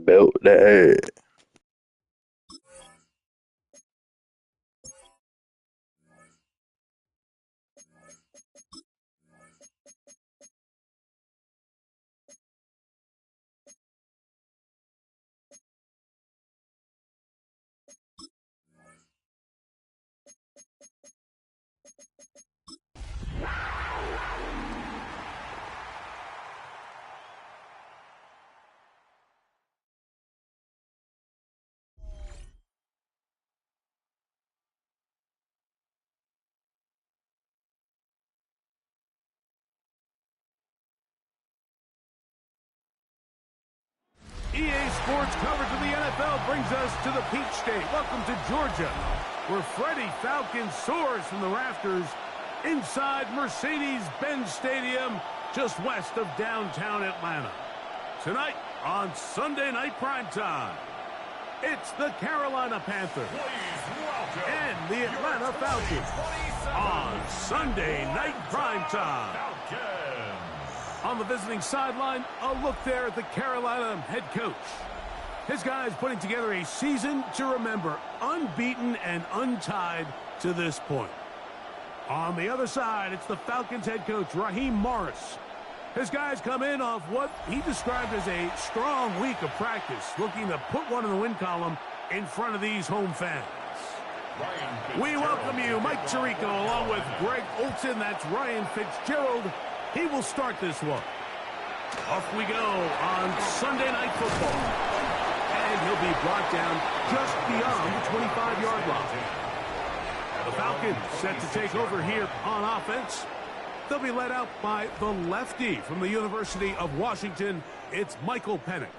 Belt that. EA Sports coverage of the NFL brings us to the Peach State. Welcome to Georgia, where Freddie Falcon soars from the rafters inside Mercedes-Benz Stadium, just west of downtown Atlanta. Tonight on Sunday Night Primetime, it's the Carolina Panthers and the Atlanta Falcons on Sunday Night Primetime. On the visiting sideline, a look there at the Carolina head coach. His guys putting together a season to remember, unbeaten and untied to this point. On the other side, it's the Falcons head coach, Raheem Morris. His guys come in off what he described as a strong week of practice, looking to put one in the win column in front of these home fans. We welcome you, Mike Tirico, along with Greg Olson. That's Ryan Fitzgerald. He will start this one. Off we go on Sunday Night Football. And he'll be brought down just beyond the 25-yard line. The Falcons set to take over here on offense. They'll be led out by the lefty from the University of Washington. It's Michael Penix.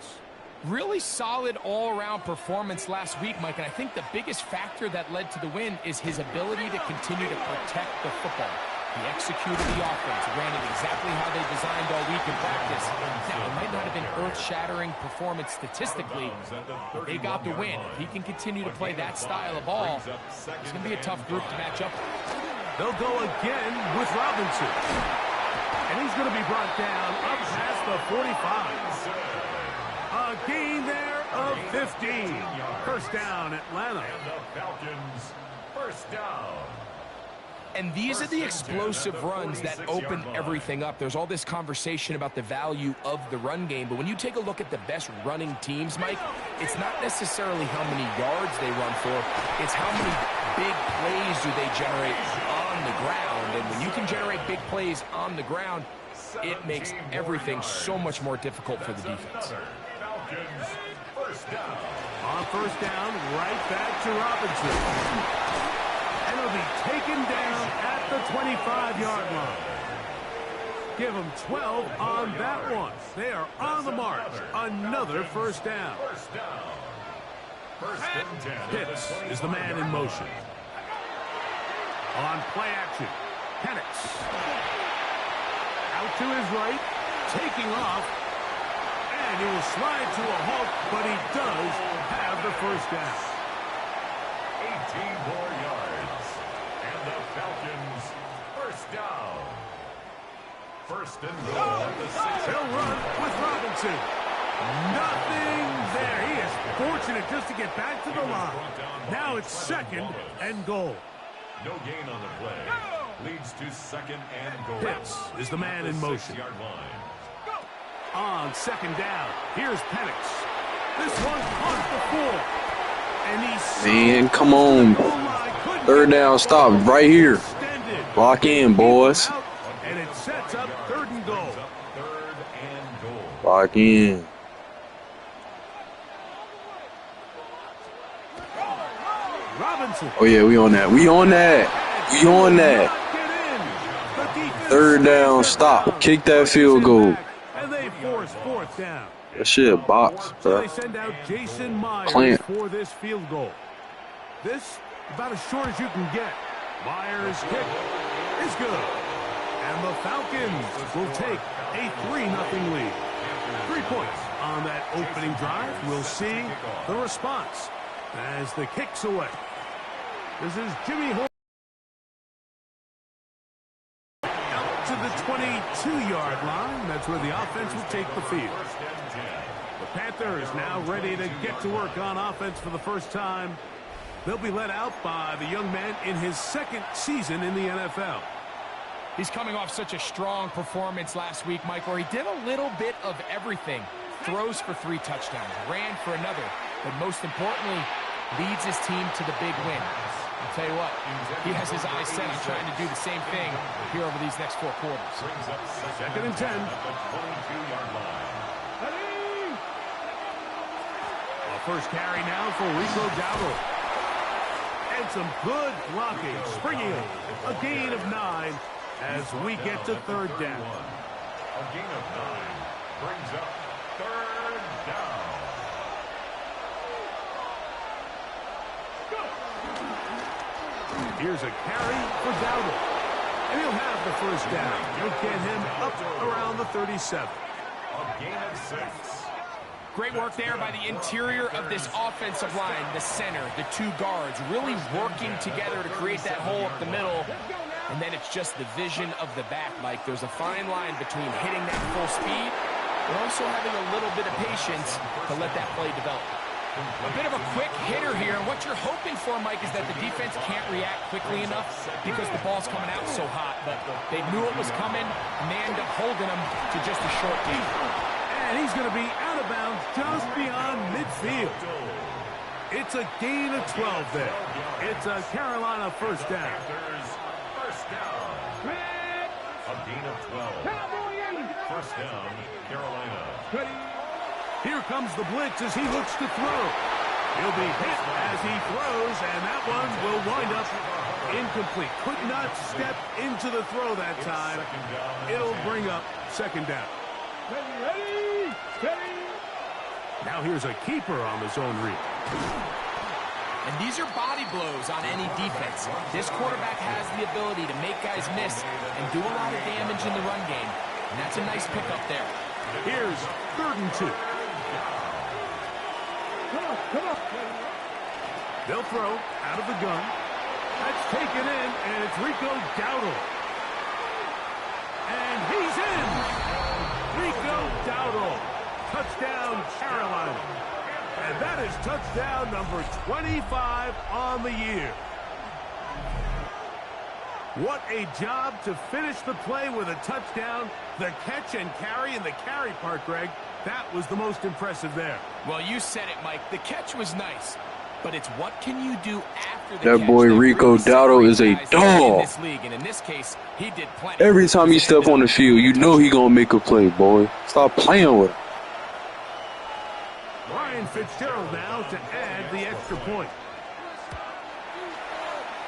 Really solid all-around performance last week, Mike, and I think the biggest factor that led to the win is his ability to continue to protect the football. He executed the offense, ran it exactly how they designed all week in practice. Now, it might not have been earth-shattering performance statistically, but they got the win. If he can continue to play that style of ball, it's going to be a tough group to match up with. They'll go again with Robinson. And he's going to be brought down up past the 45. A gain there of 15. First down, Atlanta. And the Falcons, first down. And these are the explosive runs that open everything up. There's all this conversation about the value of the run game, but when you take a look at the best running teams, Mike, it's not necessarily how many yards they run for, it's how many big plays do they generate on the ground. And when you can generate big plays on the ground, it makes everything so much more difficult for the defense. Falcons, first down. On first down, right back to Robinson. And he'll be taken down at the 25-yard line. Give them 12 on that one. They are on the march. Another first down. First and 10. Pitts is the man in motion. On play action, Penix. Out to his right, taking off. And he will slide to a halt, but he does have the first down. 18 more yards. And the Falcons, first down. First and goal at the 6. He'll run with Robinson. Nothing there. He is fortunate just to get back to the line. Now it's second and goal. No gain on the play. Leads to second and goal. Pitts is the man in motion. 6-yard line. On second down, here's Penix. This one off the floor. And he's... Man, come on. Third down, stop right here. Lock in, boys. And it sets up third and goal. Lock in. Robinson. Oh, yeah, we on that. We on that. We on that. Third down, stop. Kick that field goal. And they force fourth down. That shit box, So bro. they send out Jason Myers Clamp. for this field goal. This about as short as you can get. Myers' kick is good. And the Falcons will take a 3-0 lead. 3 points on that opening drive. We'll see the response as the kick's away. This is Jimmy Horn. Out to the 22-yard line. That's where the offense will take the field. The Panthers Panthers now ready to get to work on offense for the first time. They'll be led out by the young man in his second season in the NFL. He's coming off such a strong performance last week, Mike, where he did a little bit of everything. Throws for 3 touchdowns, ran for another, but most importantly, leads his team to the big win. I'll tell you what, he has his eyes set on trying to do the same thing here over these next 4 quarters. Second and 10. A first carry now for Rico Dowdle. And some good blocking, springing a gain of 9 as we get to third down. A gain of 9 brings up third down. Here's a carry for Dowdle. And he'll have the first down. He'll get him up around the 37. A gain of 6. Great work there by the interior of this offensive line, the center, the 2 guards, really working together to create that hole up the middle. And then it's just the vision of the back. Like, there's a fine line between hitting that full speed, but also having a little bit of patience to let that play develop. A bit of a quick hitter here. What you're hoping for, Mike, is that the defense can't react quickly enough because the ball's coming out so hot. But they knew it was coming, and they end up holding them to just a short gain. And he's going to be out of bounds just beyond midfield. It's a gain of 12 there. It's a Carolina first down. First down. A gain of 12. First down, Carolina. Here comes the blitz as he looks to throw. He'll be hit as he throws, and that one will wind up incomplete. Could not step into the throw that time. It'll bring up second down. Now here's a keeper on the zone read. And these are body blows on any defense. This quarterback has the ability to make guys miss and do a lot of damage in the run game. And that's a nice pickup there. Here's third and 2. They'll throw out of the gun. That's taken in, and it's Rico Dowdle. And he's in! Rico Dowdle. Touchdown, Carolina. And that is touchdown number 25 on the year. What a job to finish the play with a touchdown. The catch and carry, and the carry part, Greg, that was the most impressive there. Well, you said it, Mike. The catch was nice, but it's what can you do after the That catch boy that Rico really Dowdle is a separates guys in dog. this league, and in this case, he did plenty. Every time he step on the field, you know he gonna make a play, boy. Stop playing with him. Ryan Fitzgerald now to add the extra point.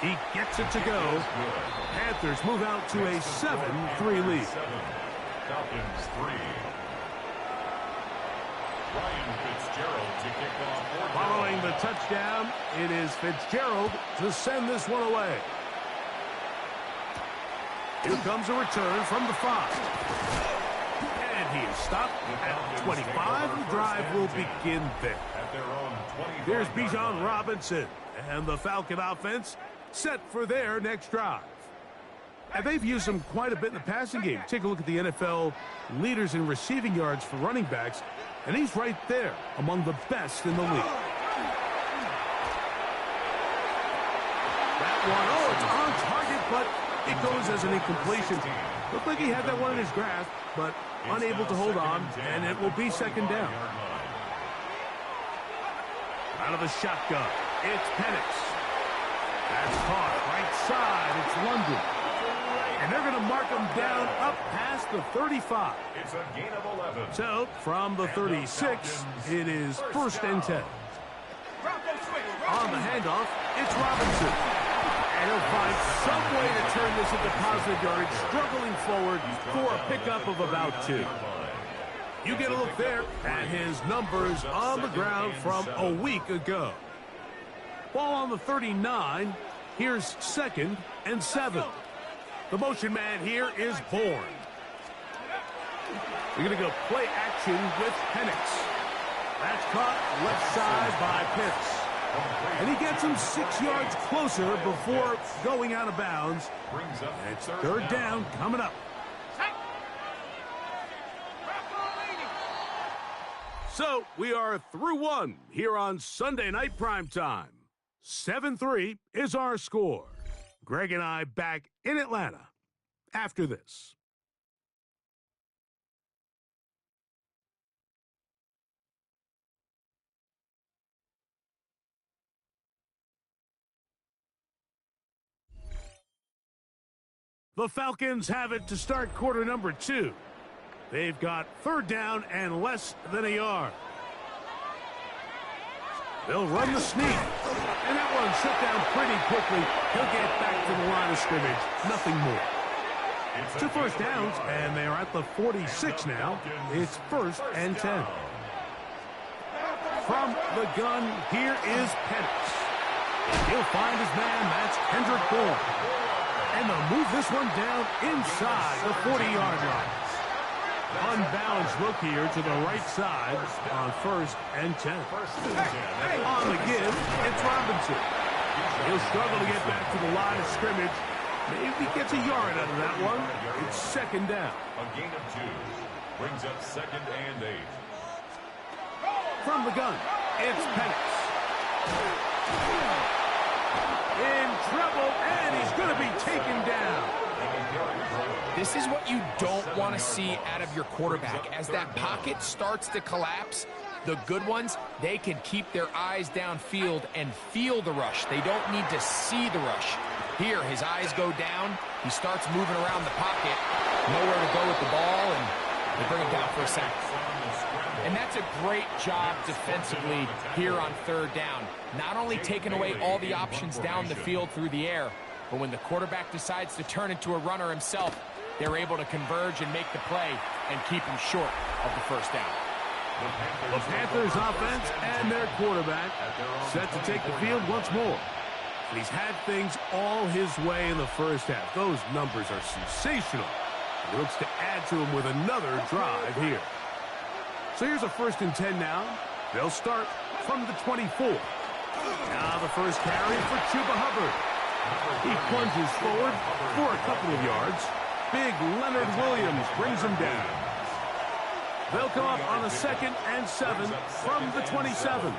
He gets it to go. Panthers move out to a 7-3 lead. Falcons 3. Ryan Fitzgerald to kick off. Following the touchdown, it is Fitzgerald to send this one away. Here comes a return from the 5. And he is stopped at 25. The drive will begin there. Here's Bijan Robinson and the Falcon offense set for their next drive. And they've used him quite a bit in the passing game. Take a look at the NFL leaders in receiving yards for running backs, and he's right there among the best in the league. That one, oh, it's on target, but it goes as an incompletion. Looked like he had that one in his grasp, but unable to hold on, and it will be second down. Out of the shotgun, it's Penix. That's caught right side. It's London. And they're going to mark him down up past the 35. It's a gain of 11. So, from the 36, it is first and 10. On the handoff, it's Robinson. And he'll find some way to turn this into positive yardage, struggling forward for a pickup of about 2. You get a look there at his numbers on the ground from a week ago. Ball on the 39. Here's second and 7. The motion man here is Bourne. We're going to go play action with Penix. That's caught left side by Pitts. And he gets him 6 yards closer before going out of bounds. And it's third down coming up. So we are through one here on Sunday Night Primetime. 7-3 is our score. Greg and I back in Atlanta after this. The Falcons have it to start quarter number 2. They've got third down and less than a yard. They'll run the sneak. And that one shut down pretty quickly. He'll get back to the line of scrimmage. Nothing more. 2 first downs, and they are at the 46 now. It's 1st and 10. From the gun, here is Penix. He'll find his man. That's Kendrick Bourne. And they'll move this one down inside the 40-yard line. Unbalanced look here to the right side on 1st and 10. On the give, it's Robinson. He'll struggle to get back to the line of scrimmage. Maybe gets a yard out of that one. It's 2nd down. A gain of 2 brings up 2nd and 8. From the gun, it's Penix. In trouble, and he's going to be taken down. This is what you don't want to see out of your quarterback. As that pocket starts to collapse, the good ones, they can keep their eyes downfield and feel the rush. They don't need to see the rush. Here, his eyes go down. He starts moving around the pocket. Nowhere to go with the ball, and they bring him down for a sack. And that's a great job defensively here on 3rd down. Not only taking away all the options down the field through the air, but when the quarterback decides to turn into a runner himself, they're able to converge and make the play and keep him short of the 1st down. The Panthers offense and their quarterback set to take the field once more. He's had things all his way in the 1st half. Those numbers are sensational. He looks to add to them with another drive here. So here's a 1st and 10 now. They'll start from the 24. Now the first carry for Chuba Hubbard. He plunges forward for a couple of yards. Big Leonard Williams brings him down. They'll come up on a 2nd and 7 from the 27.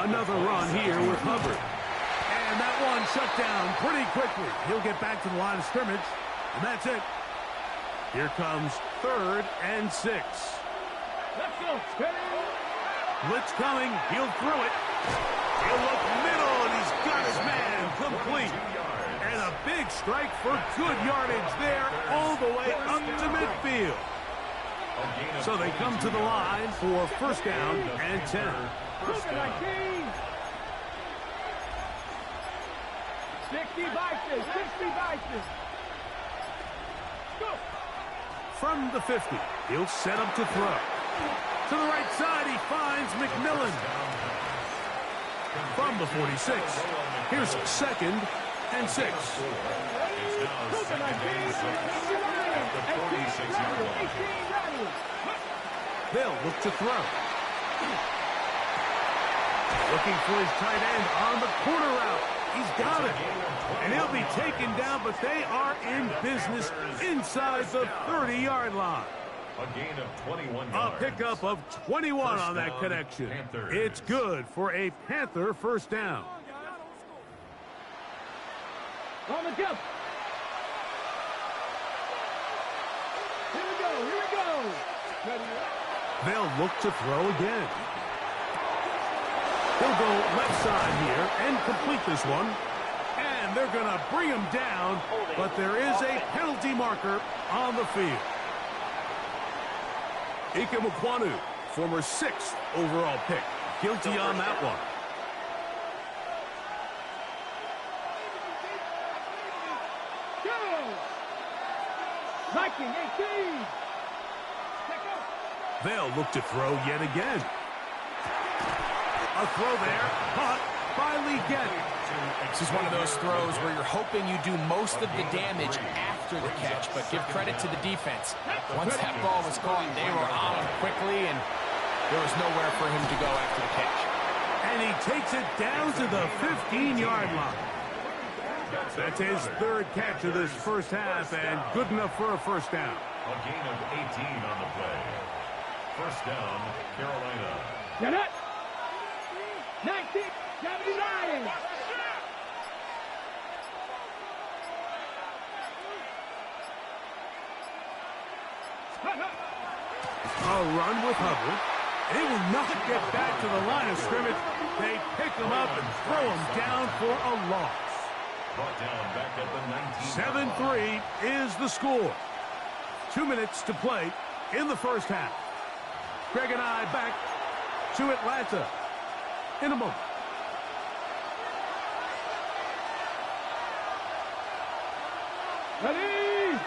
Another run here with Hubbard. And that one shut down pretty quickly. He'll get back to the line of scrimmage, and that's it. Here comes 3rd and 6. Let's go. Blitz coming. He'll throw it. He'll look middle, and he's got his man complete. And a big strike for good yardage there all the way up to midfield. So they come to the line for 1st down and 10. 60 Vikings. 60 Vikings. Go. From the 50, he'll set up to throw. To the right side, he finds McMillan. From the 46, here's 2nd and 6. They'll look to throw. Looking for his tight end on the corner route. He's got it. And he'll be taken down, but they are in business inside the 30-yard line. A gain of 21 A yards. pickup of 21 on that down, connection. Panthers. It's good for a Panther 1st down. On the jump. Here we go. Ready. They'll look to throw again. He'll go left side here and complete this one. And they're going to bring him down, but there is a penalty marker on the field. Ike Mukwanu, former 6th overall pick, guilty on that one. Go. Viking 18. They'll look to throw yet again. A throw there, caught by Legette. This is one of those throws where you're hoping you do most of the damage after the catch, but give credit to the defense. Once that ball was caught, they were on him quickly, and there was nowhere for him to go after the catch. And he takes it down to the 15-yard line. That's his 3rd catch of this 1st half, and good enough for a 1st down. A gain of 18 on the play. First down, Carolina. Get it. 1979. A run with Hubbard. They will not get back to the line of scrimmage. They pick him up and throw him down for a loss. Brought down back at the 19. 7-3 is the score. 2 minutes to play in the first half. Greg and I back to Atlanta in a moment. Ready.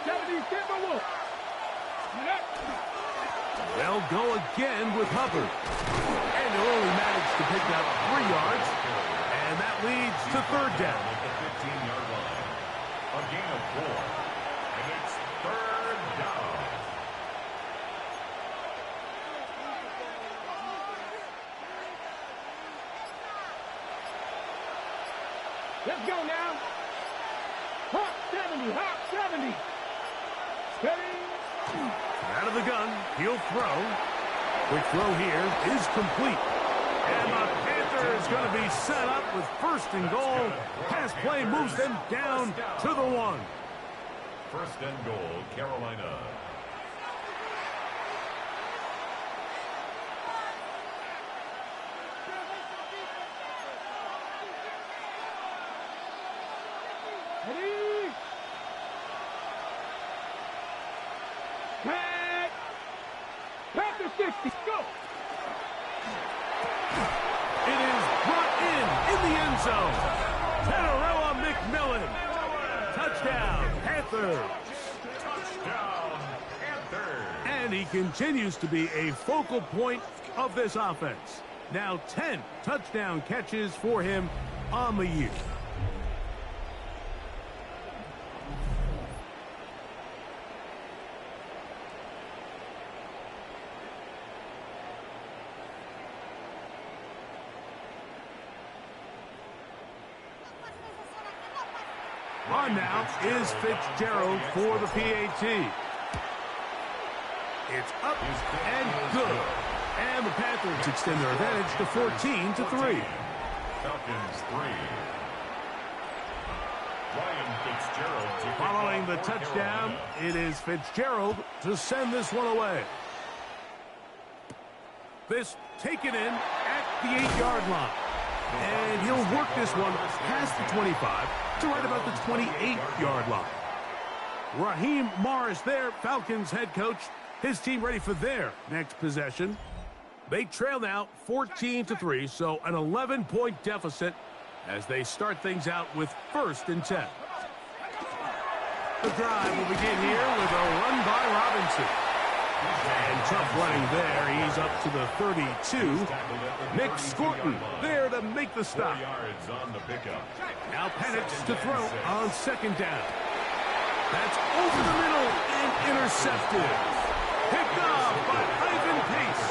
70, Timberwolves. They'll go again with Hubbard. And they'll only manage to pick up 3 yards. And that leads to third down. At the 15-yard line. A gain of 4. And it's third down. Let's go now. Hawk 70, Hawk 70. Steady. Out of the gun, he'll throw. Quick throw here is complete. And the Panthers going to be set up with first and goal. Pass play moves them down to the 1. First and goal, Carolina. Ready. Tag. Panther 60. Go. It is brought in the end zone. Teteroa McMillan. Touchdown, Panthers. Touchdown, Panthers. And he continues to be a focal point of this offense. Now 10 touchdown catches for him on the year. On now is Fitzgerald for the PAT. It's up and good. And the Panthers extend their advantage to 14-3. Falcons 3. Ryan Fitzgerald to pick Following off the for touchdown, Carolina. it is Fitzgerald to send this one away. This taken in at the 8-yard line. And he'll work this one past the 25 to right about the 28-yard line. Raheem Morris there, Falcons head coach. His team ready for their next possession. They trail now 14-3, so an 11-point deficit as they start things out with first and 10. The drive will begin here with a run by Robinson. And tough running there. He's up to the 32. Nick Scorton there to make the stop. 4 yards on the pickup. Now Penix to throw on second down. That's over the middle and intercepted. Picked off by Ivan Pace.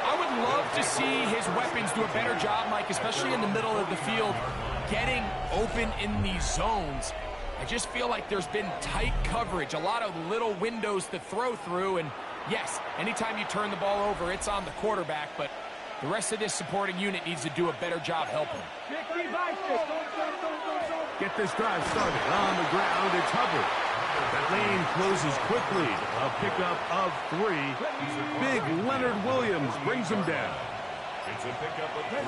I would love to see his weapons do a better job, Mike, especially in the middle of the field, getting open in these zones. I just feel like there's been tight coverage, a lot of little windows to throw through, and yes, anytime you turn the ball over, it's on the quarterback, but the rest of this supporting unit needs to do a better job helping. Get this drive started on the ground. It's Hubbard. That lane closes quickly. A pickup of 3. Big Leonard Williams brings him down. It's a pickup of 3.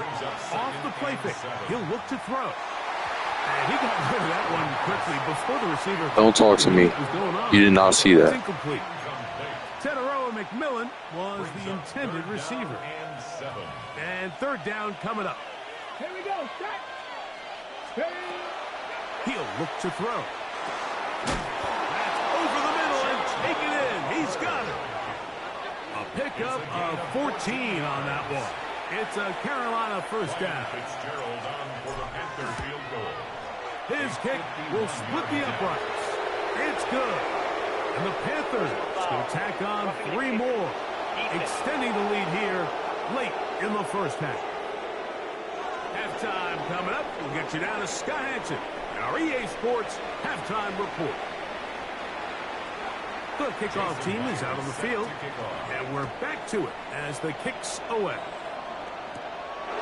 Brings up Off the play second fake. and 7. He'll look to throw. And he got rid of that one quickly before the receiver. Don't talk to me. What was going on. You did not see It's that. incomplete. Teteroa McMillan was the intended receiver. And 7. And third down coming up. Here we go. Set. Ready. He'll look to throw. That's over the middle and taken in. He's got it. A pickup of 14 on that one. It's a Carolina first down. Fitzgerald on for the Panther field goal. His kick will split the uprights. It's good. And the Panthers will tack on 3 more, extending the lead here late in the first half. Halftime coming up. We'll get you down to Scott Hansen, our EA Sports halftime report. The kickoff team is out on the field, and we're back to it as the kick's away.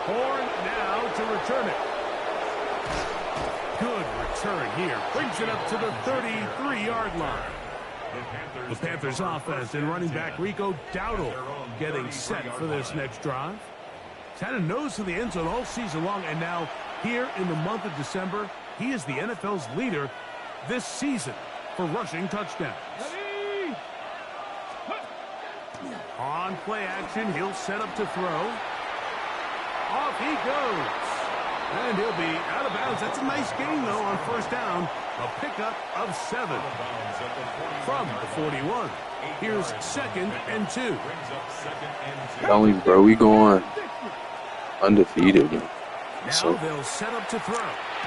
Horn now to return it. Good return here. Brings it up to the 33-yard line. The Panthers offense and running back Rico Dowdle getting set for this next drive. He's had a nose to the end zone all season long, and now here in the month of December, he is the NFL's leader this season for rushing touchdowns. On play action, he'll set up to throw. Off he goes. And he'll be out of bounds. That's a nice gain, though, on first down. A pickup of 7 from the 41. Here's 2nd and 2. Telling you, bro, we going undefeated. Now So they'll set up to throw.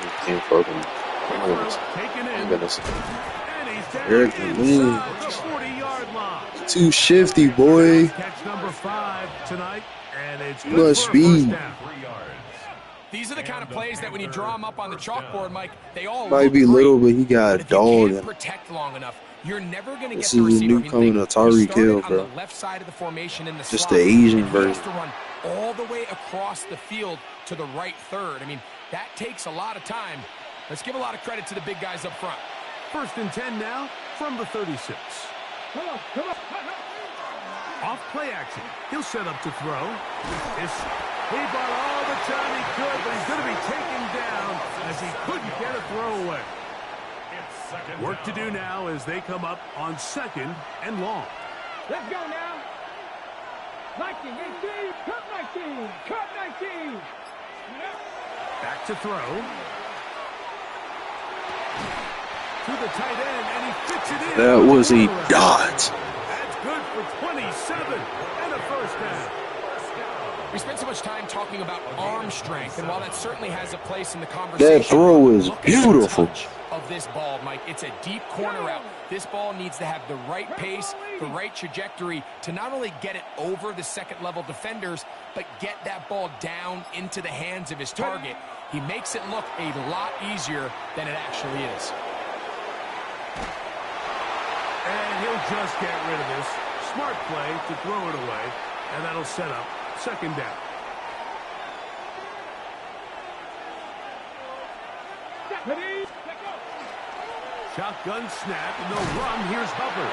we can't focus. Taken in. I'm gonna say. And he's down Eric and inside the 40-yard line. Too shifty, boy. Catch number 5 tonight, and it's Too good much for a speed. first down. These are the kind of plays that when you draw them up on the chalkboard, Mike, they all Might look be great. little, but he got But a if you dog. can't And protect long enough, you're never going to get This the is a receiver. new I mean, coming think, to Tyreek he started Hill, on bro. the left side of the formation in the Just slot, the Asian and he has version. to run all the way across the field to the right third. I mean, that takes a lot of time. Let's give a lot of credit to the big guys up front. 1st and 10 now from the 36. Come on, come on. Off play action. He'll set up to throw. He bought all the time he could, but he's going to be taken down as he couldn't get a throw away. Work to do now as they come up on 2nd and long. Let's go now. 19, 18, cut 19, cut 19. Back to throw. To the tight end, and he fits it in. That was a dot. That's good for 27 and a first down. We spent so much time talking about arm strength, and while that certainly has a place in the conversation, That throw was look at the beautiful. touch of this ball, Mike. It's a deep corner route. This ball needs to have the right pace, the right trajectory to not only get it over the second-level defenders, but get that ball down into the hands of his target. He makes it look a lot easier than it actually is. And he'll just get rid of this. Smart play to throw it away, and that'll set up 2nd down. Ready? Let's go. Shotgun snap, and they'll run. Here's Hubbard.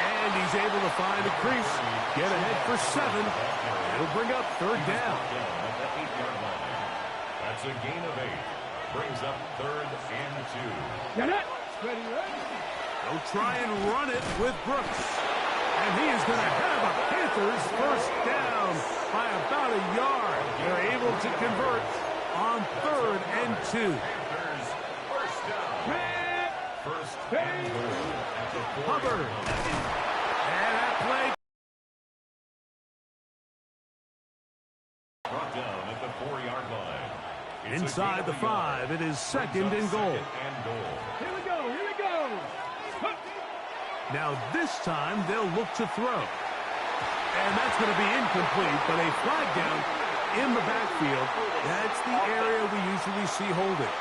And he's able to find a crease. Get ahead for 7. It'll bring up 3rd down. That's a gain of 8. Brings up 3rd and 2. Get it. Ready, ready. They'll try and run it with Brooks. And he is going to have a Panthers first down by about a yard. They're able to convert on 3rd and 2. Panthers first down. Red. First and goal at the 40. Hubbard. And that play. Brought down at the 4-yard line. It's a Inside gain the of a yard. 5, it is 2nd and goal. Second and goal. Here we go, here we go. Huh. Now this time they'll look to throw. And that's going to be incomplete, but a flag down in the backfield. That's the area we usually see holding.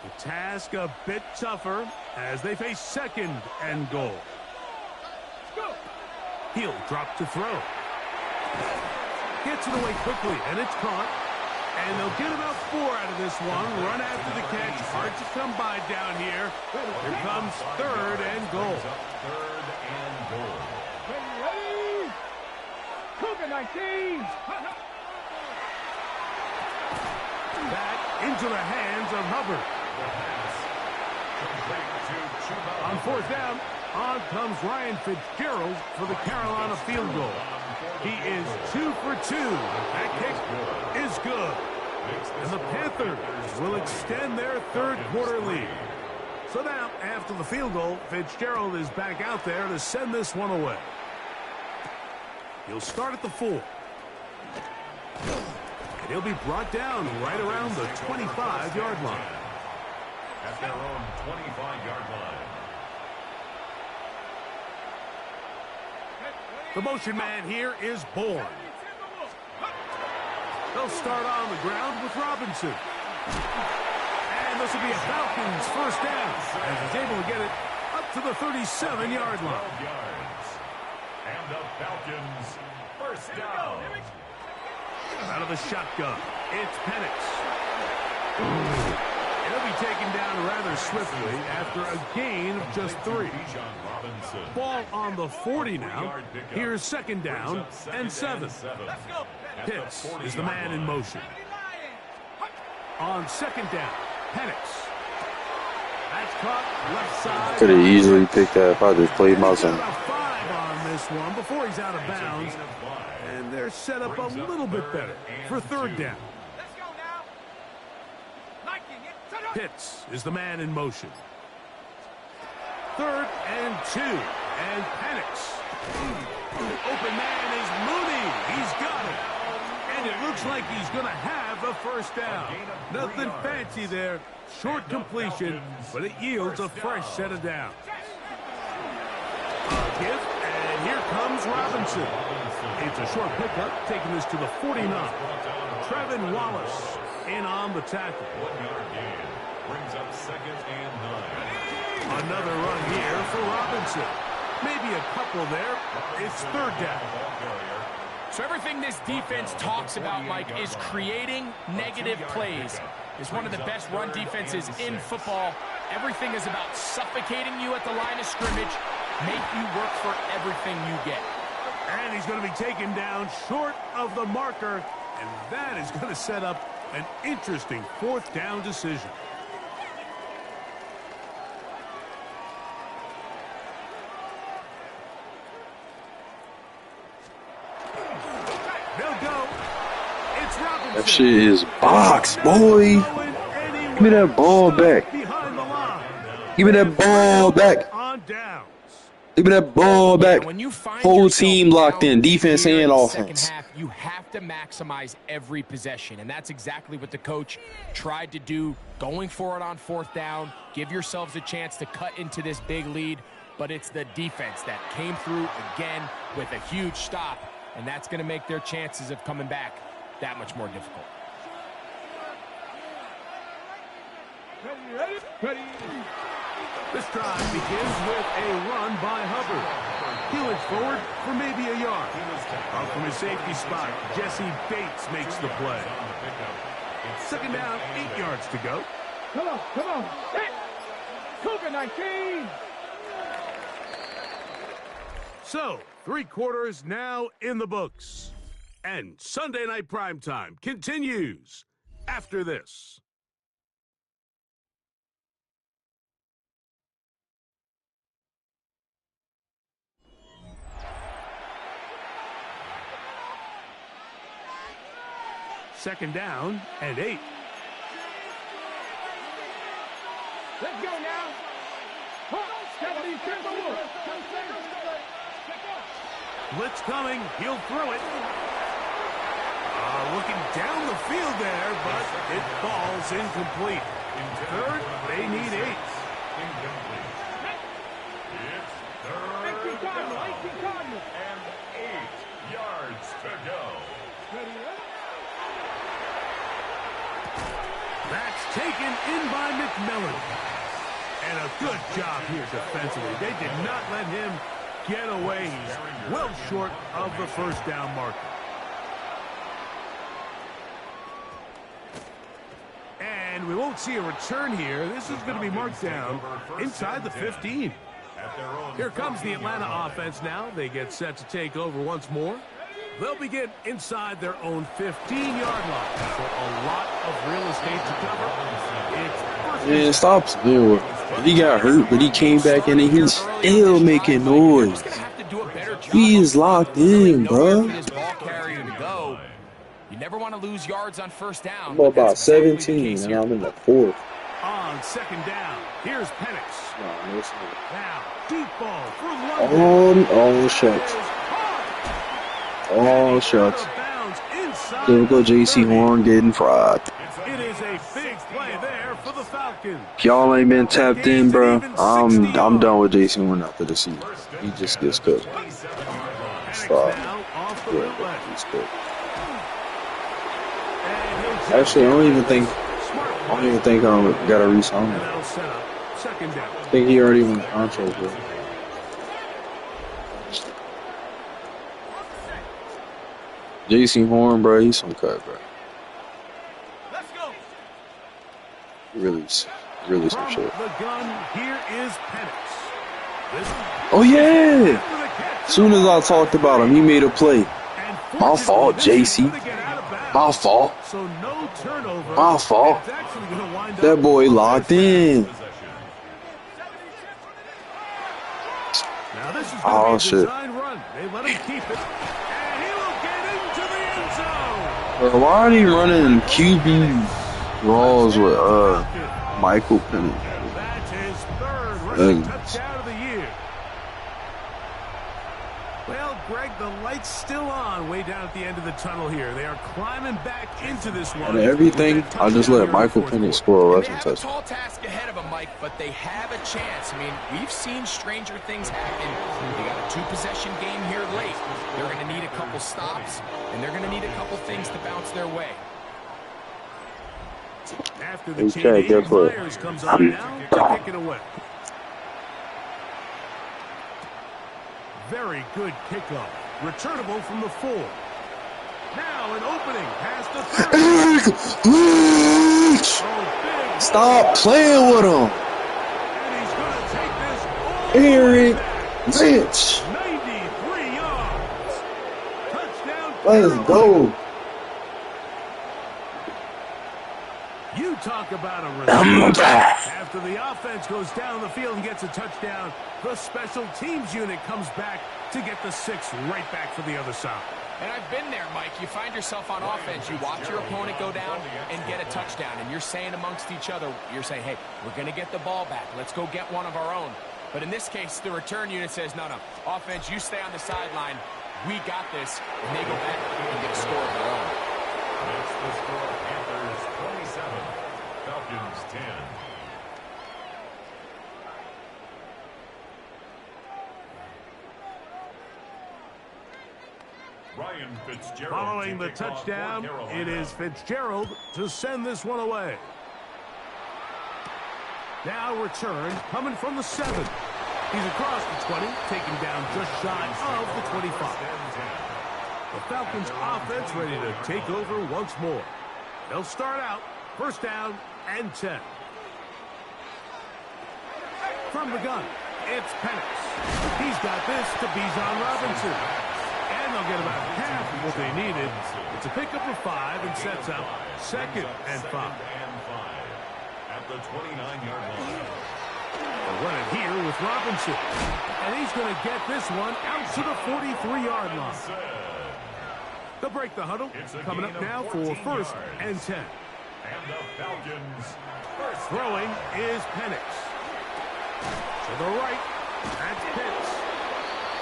The task a bit tougher as they face 2nd and goal. Let's go. He'll drop to throw. Gets it away quickly, and it's caught. And they'll get about 4 out of this one. Run after the catch. Hard to come by down here. Here comes 3rd and goal. Third and goal. Ready, ready. Cougar 19. Back into the hands of Hubbard. The pass. Complete to Chuba. On 4th down, on comes Ryan Fitzgerald for the Carolina field goal. He is 2 for 2. That kick is good. And the Panthers will extend their 3rd quarter lead. So now, after the field goal, Fitzgerald is back out there to send this one away. He'll start at the 4. And he'll be brought down right around the 25-yard line. At their own 25-yard line. The motion man here is Bourne. They'll start on the ground with Robinson. And this will be a Falcons first down as he's able to get it up to the 37-yard line. And the Falcons first down. Out of the shotgun, it's Penix. He'll be taken down rather swiftly after a gain of just 3. Ball on the 40 now. Here's second down and 7. Pitts is the man in motion. On second down, Penix. That's caught left side. Could have easily picked that if I just played my zone. 5 on this one before he's out of bounds. And they're set up a little bit better for third down. Pitts is the man in motion. 3rd and 2. And Penix. Open man is Mooney. He's got it. And it looks like he's going to have a first down. Nothing fancy there. Short completion, but it yields a fresh set of downs. Give, and here comes Robinson. It's a short pickup, taking this to the 49. Trevin Wallace in on the tackle. 1-yard gain. Brings up 2nd and 9. Another run here for Robinson. Maybe a couple there. It's third down. So everything this defense talks about, Mike, is creating negative plays. It's one of the best run defenses in football. Everything is about suffocating you at the line of scrimmage, make you work for everything you get. And he's going to be taken down short of the marker, and that is going to set up an interesting 4th down decision. They'll go. It's Robinson. That shit is box, boy. Give me that ball back. Give me that ball back. On downs. Give me that ball back. When you find Whole yourself team locked in, down defense here and in the offense. second half, you have to maximize every possession, and that's exactly what the coach tried to do, going for it on 4th down. Give yourselves a chance to cut into this big lead, but it's the defense that came through again with a huge stop, and that's going to make their chances of coming back that much more difficult. Ready. This drive begins with a run by Hubbard. He looks forward for maybe a yard. Out from his safety spot, Jesse Bates makes the play. Second down, 8 yards to go. Come on. Cougar 19. So, 3 quarters now in the books. And Sunday Night Primetime continues after this. Second down and 8. Let's go now. Blitz coming. He'll throw it. Looking down the field there, but it falls incomplete. In 3rd, they need 8. Incomplete. It's 3rd down. And 8 yards to go. That's taken in by McMillan. And a good job here defensively. They did not let him get away. He's well short of the first down marker. And we won't see a return here. This is going to be marked down inside the 15. Here comes the Atlanta offense now. They get set to take over once more. They'll begin inside their own 15-yard line. So a lot of real estate to cover. Man, stop still. He got hurt, but he came back and he's still making noise. He is locked in, bro. You never want to lose yards on first down. I'm about 17, and I'm in the 4th. On second down, here's Penix. Now, deep ball for London. Oh, shucks. Oh, shucks. There we go, J.C. Horn getting fried. It is a big play there for the Falcons. If y'all ain't been tapped in, bro, I'm done with J.C. Horn after the season. He just gets cooked. Stop. Yeah, he's cooked. Actually, I don't even think I got to re-sign him. That'll set up second down. I think he already won the contract, bro. JC Horn, bro, he's some cut, bro. Let's go. Really some From shit. the gun, here is Penix. Oh yeah! As soon as I talked about him, he made a play. My fault, JC. My fault. So no turnover. My fault. It's actually going to wind That up boy locked in. Now this is Oh, going to be a shit. design run. They let him keep it. And he will get into the end zone. Bro, why are they running QB draws with Michael Penix? That's his third rushing touchdown of the year. Well, Greg, the light's still on way down at the end of the tunnel here. They are climbing back into this one. And everything, I just let Michael Penix score a They rushing have a touchdown. tall task ahead of them, Mike, but they have a chance. I mean, we've seen stranger things happen. They got a two-possession game here late. They're going to need a couple stops, and they're going to need a couple things to bounce their way. After the Hey, Chad, guess what? Myers comes on now to kick it away. Very good kickoff. Returnable from the 4. Now an opening past the 30. Oh, big. Stop playing with him, And he's going to take this all Eric the way Lynch. back. 93 yards. Touchdown. Let's go. You talk about a I'm result. back. After the offense goes down the field and gets a touchdown, the special teams unit comes back to get the 6 right back for the other side. And I've been there, Mike. You find yourself on offense. You watch your opponent go down and get a touchdown. And you're saying amongst each other, you're saying, hey, we're going to get the ball back. Let's go get one of our own. But in this case, the return unit says, no, offense, you stay on the sideline. We got this. And they go back and get a score of their own. That's the score. Panthers 27, Falcons 10. Ryan Fitzgerald. Following to the kick off for touchdown, Carolina. it is Fitzgerald to send this one away. Now return coming from the 7. He's across the 20, taken down just shy of the 25. The Falcons offense ready to take over once more. They'll start out first down and 10. From the gun, it's Penix. He's got this to Bijan Robinson. And they'll get about half of what they needed. It's a pickup of 5 and sets up second and 5. At the 29-yard line. They'll run it here with Robinson. And he's going to get this one out to the 43-yard line. They'll break the huddle. Coming up now for first and 10. And the Falcons first. Throwing is Penix. To the right, that's Pitts.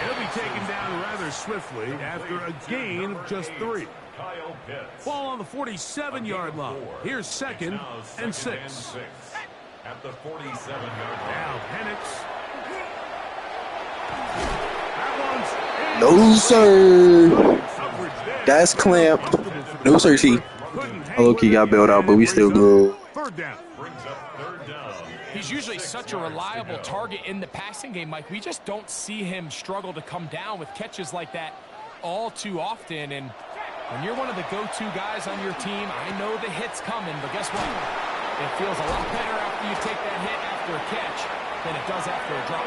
He'll be taken down rather swiftly after a gain of just 3. Kyle Pitts. Ball on the 47-yard line. Here's second and 6. At the 47-yard line. Now Penix. That one's in. No, sir. Coverage there. That's clamp. No, sir, see. Low-key got bailed out, but we still good. Third down. Brings up third down. He's usually such a reliable target in the passing game, Mike. We just don't see him struggle to come down with catches like that all too often. And when you're one of the go-to guys on your team, I know the hit's coming, but guess what? It feels a lot better after you take that hit after a catch than it does after a drop.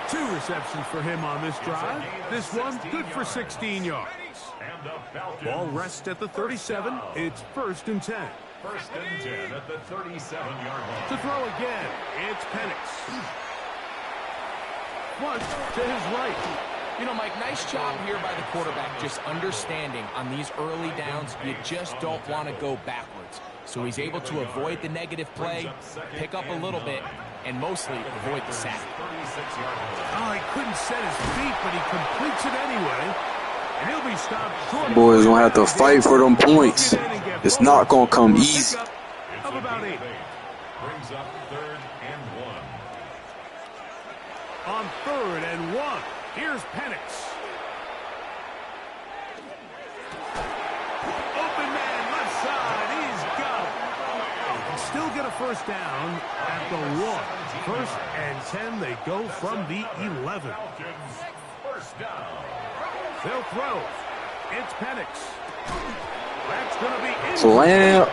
2 receptions for him on this drive. This one good for 16 yards. And the Falcons. Ball rests at the 37. It's first and 10. First and 10 at the 37-yard line. To throw again, it's Penix. Once to his right. You know, Mike, nice job here by the quarterback just understanding on these early downs, you just don't want to go backwards. So he's able to avoid the negative play, pick up a little bit, and mostly avoid the sack. 36-yard line. Oh, he couldn't set his feet, but he completes it anyway. And he'll be stopped short. Boys gonna have to fight for them points. It's not gonna come easy. Of about 8. Brings up third and 1. On third and 1, here's Penix. Open man, left first down at the 1. First and 10, they go from the 11. First down. They'll throw. It's Penix. That's going to be in. Clamp.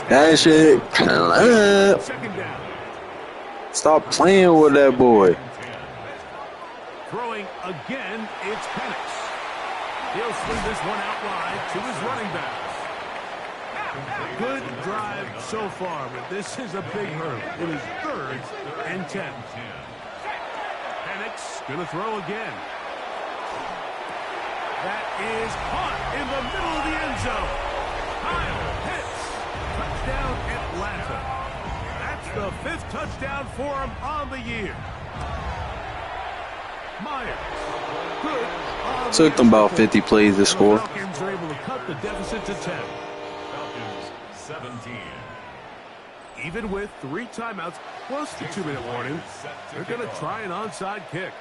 That shit. Clamp. Second down. Stop playing with that boy. Throwing again, it's Penix. He'll swing this one out wide to his running backs. Good drive so far, but this is a big hurdle. It is 3rd and 10. Penix going to throw again. That is caught in the middle of the end zone. Kyle Pitts. Touchdown Atlanta. That's the 5th touchdown for him on the year. Myers. Good. Took them about 50 plays to score. Falcons are able to cut the deficit to 10. Falcons 17. Even with 3 timeouts plus the 2-minute warning, they're going to try an onside kick.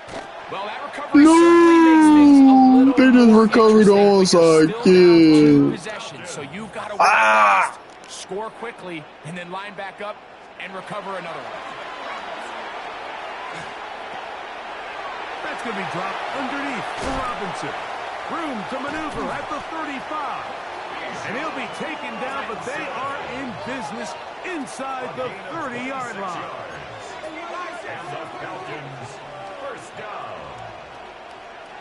Well, that recovery certainly makes things a little They just more recovered the interesting, but onside you're still down 2 kick. possessions, so you've got to work fast, score quickly, and then line back up and recover another one. That's going to be dropped underneath for Robinson. Room to maneuver at the 35. And he'll be taken down, but they are in business inside the 30-yard line. And the Falcons first down.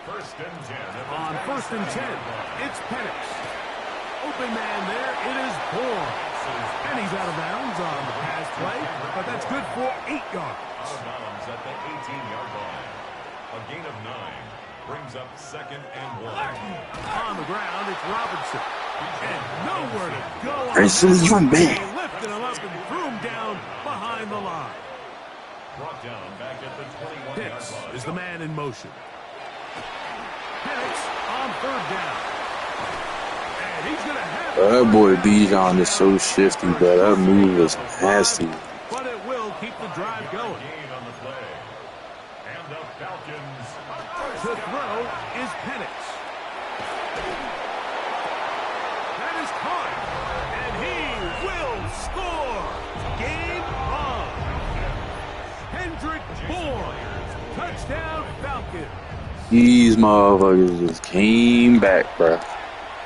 First and 10. On first and 10, it's Penix. Open man there, it is Bourne. And he's out of bounds on the pass play, but that's good for 8 yards. Out of bounds at the 18-yard line. A gain of 9 brings up 2nd and 1. On the ground, it's Robinson. And nowhere to go. This is your man. They lifted him up and threw him down behind the line. Brought down back at the 21-yard Pitts line. is the man in motion. Penix on 3rd down. And he's going to have That boy Bijan is so shifty, bro. That move is nasty. but it will keep the drive going. Gain on the play. And the Falcons To throw is Penix. That is caught. And he will score. Game on. Hendrick Bourne. Touchdown Falcons. These motherfuckers just came back, bro.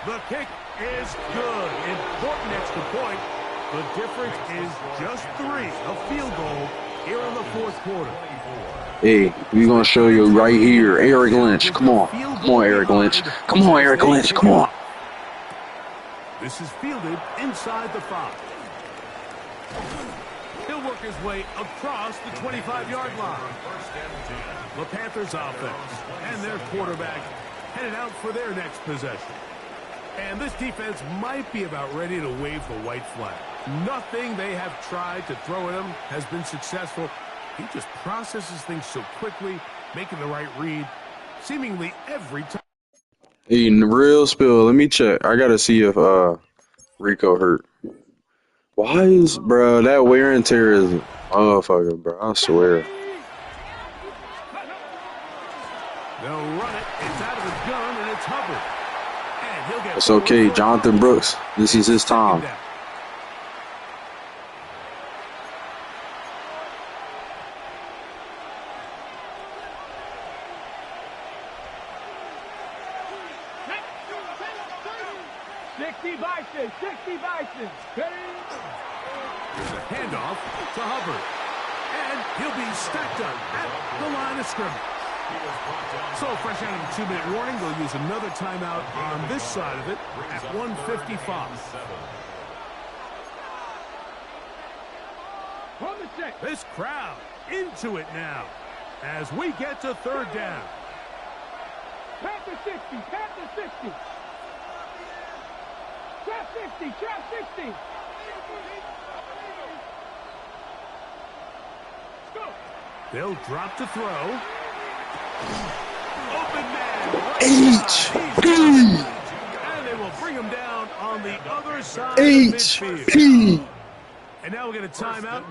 The kick is good. Important extra point. The difference is just 3. A field goal here in the 4th quarter. Hey, we gonna show you right here. Eric Lynch, come on. Come on, Eric Lynch. Come on, Eric Lynch, come on. This is fielded inside the 5. He'll work his way across the 25-yard line. The Panthers offense and their quarterback headed out for their next possession. And this defense might be about ready to wave the white flag. Nothing they have tried to throw at him has been successful. He just processes things so quickly, making the right read, seemingly every time. Hey, real spill, let me check. I gotta see if Rico hurt. Why is, bro, that wear and tear is motherfucker, bro. I swear. They'll run it. It's out of the gun, and it's Hubbard. And he'll get It's okay, Jonathan Brooks. This is his time. There's a handoff to Hubbard. And he'll be stacked up at the line of scrimmage. So fresh out of the 2-minute warning, they'll use another timeout on this side of it at 1:55. This crowd into it now as we get to 3rd down. Panther 60, Panther 60. Trap 60, trap 60. Go. They'll drop to throw. Open man. HP. And they will bring him down on the other side HP. of midfield. And now we get a timeout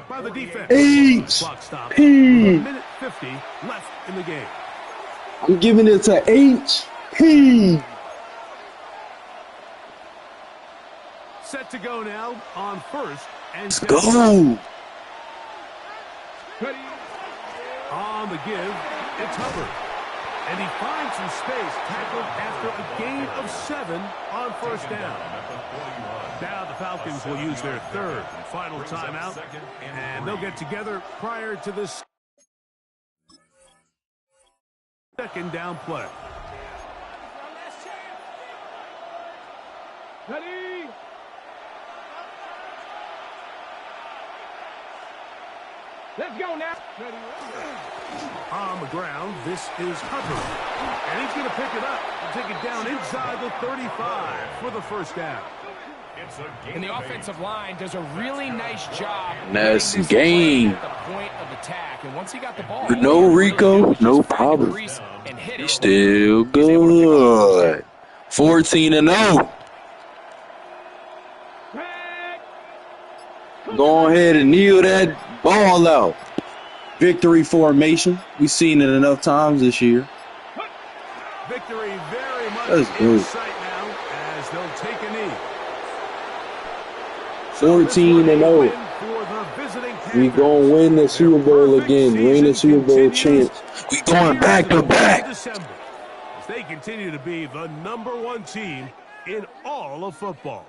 by the defense. Clock stop. HP. 1:50 left in the game. I'm giving it to HP. Set to go now on first and Let's 10. go. On the give, it's Hubbard. And he finds some space, tackled after a gain of 7 on first down. Now the Falcons will use their third and final timeout, and they'll get together prior to this second down play. Ready? Let's go now. Ready. On the ground, this is Hubbard. And he's going to pick it up and take it down inside the 35 for the first down. And the offensive line does a really nice job. Nice getting this game. play at the point of attack. And once he got the ball, You know, Rico, no problem. He's still good. 14-0. Go ahead and kneel that ball out. Victory formation. We've seen it enough times this year. Victory very much That's in good. sight now as they'll take a knee. 14-0. We gonna win the Super Bowl again. Win the Super Bowl champs. We going back to back. As they continue to be the #1 team in all of football.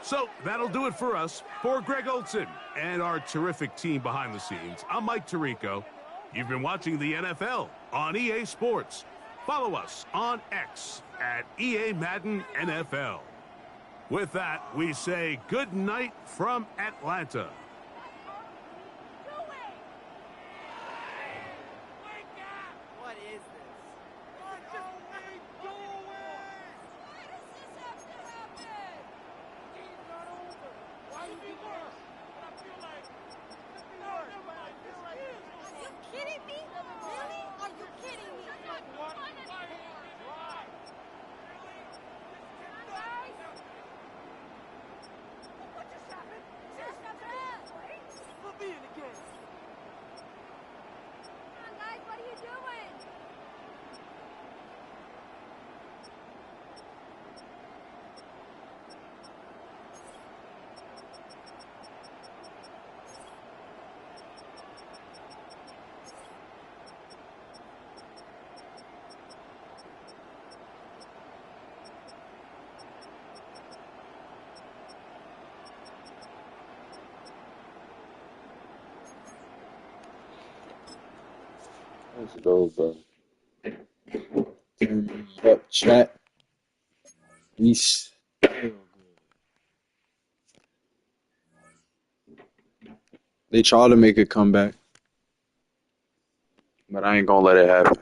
So that'll do it for us. For Greg Olson and our terrific team behind the scenes, I'm Mike Tirico. You've been watching the NFL on EA Sports. Follow us on X at EA Madden NFL. With that, we say good night from Atlanta. What is this? Are you kidding me? Really? Are you kidding me? What just happened? Just a bad. Put me in again. Come on, guys, what are you doing? Let's go, bro. Turn me up, chat. We still good. They try to make a comeback, but I ain't gonna let it happen.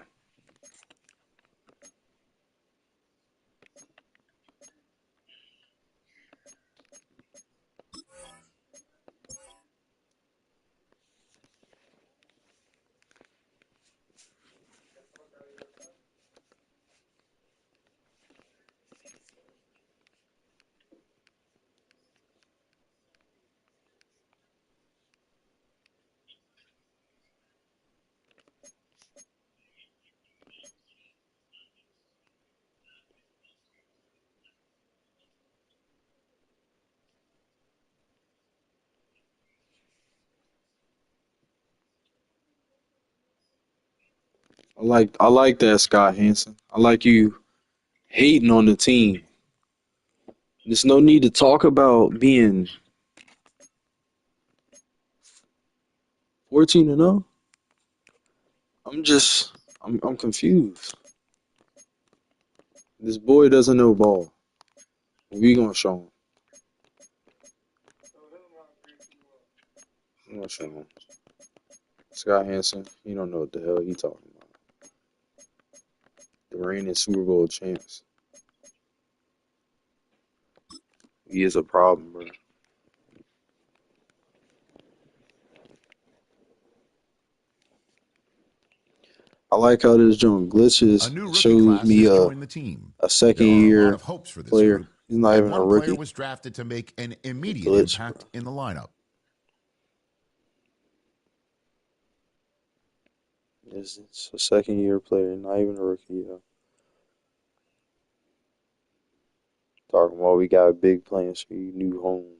I like that, Scott Hansen. I like you hating on the team. There's no need to talk about being 14-0. I'm confused. This boy doesn't know ball. We gonna show him. We gonna show him. Scott Hansen, he don't know what the hell he talking about. The reigning Super Bowl champs. He is a problem, bro. I like how this joint glitches. A new It rookie shows class me has joined the team. a second There are a lot year of hopes for this player. group, He's not and even a one player rookie. was drafted to make an immediate Glitch, impact bro. in the lineup. It's a second year player, not even a rookie. Yeah. Talking about we got big plans for you, new home.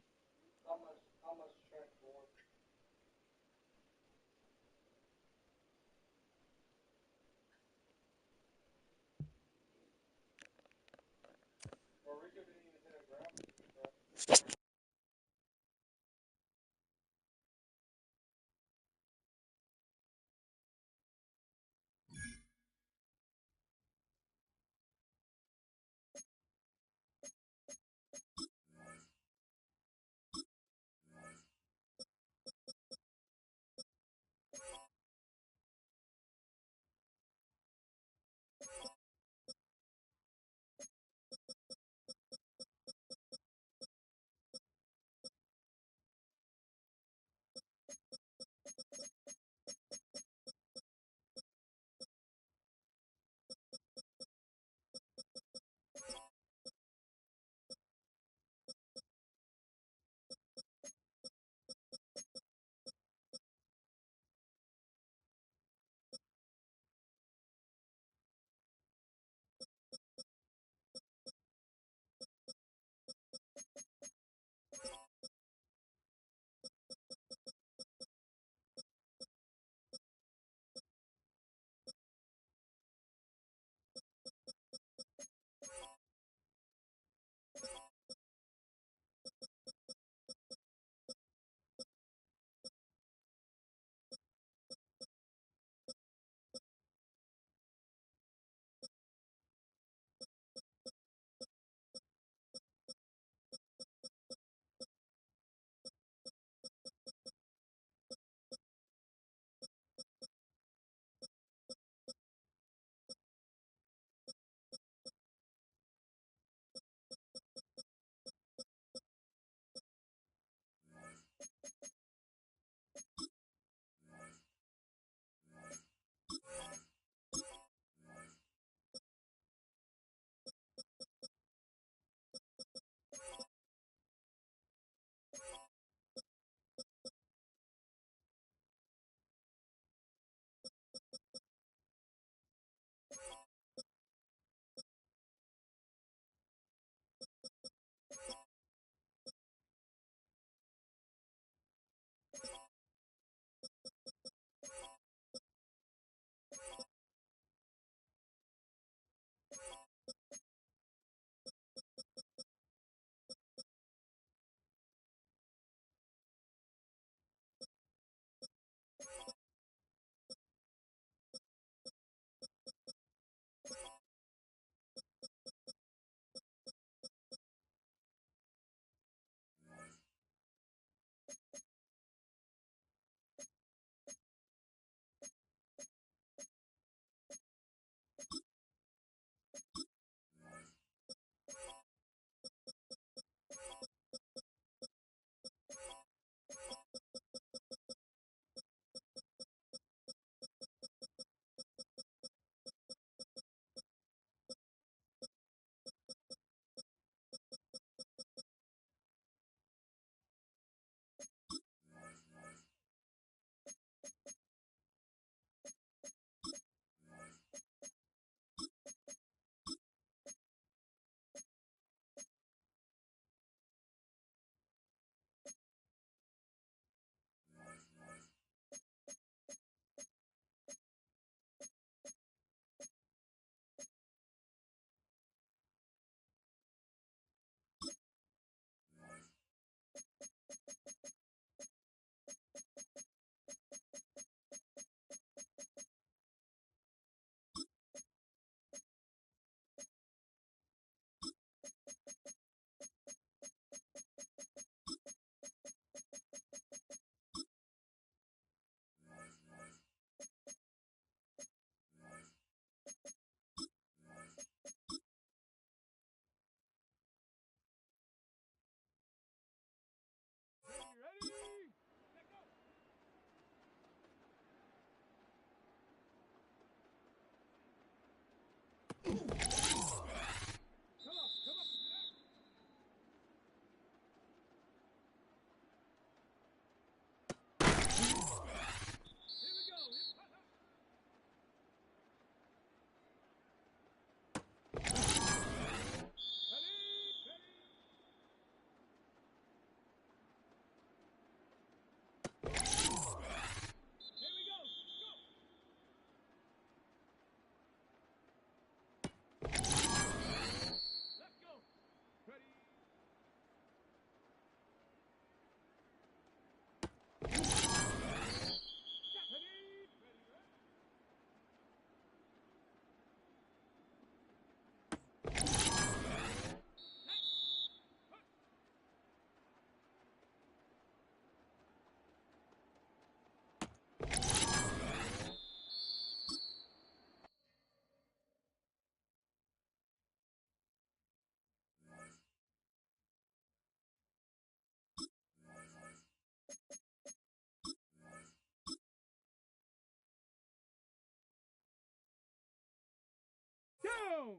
Boom.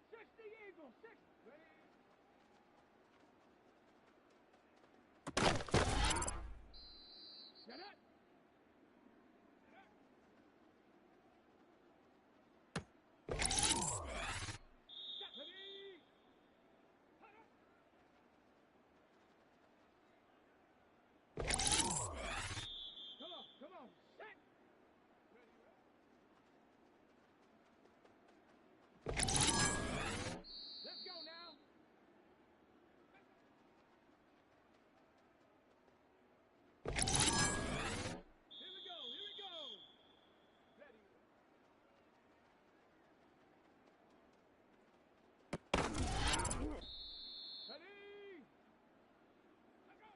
60 Eagles. 60. Ready? Get it. Ready? Come on. Set. Let's go now. Here we go. Ready. Ready. Let go.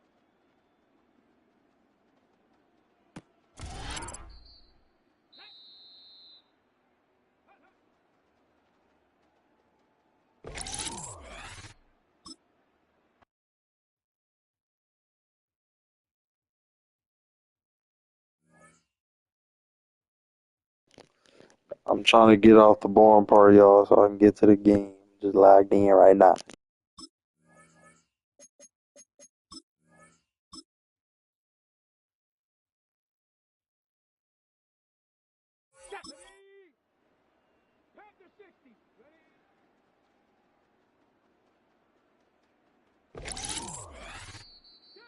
I'm trying to get off the boring part, y'all, so I can get to the game. Just logged in right now. Ready. Panther 60. Ready. Go.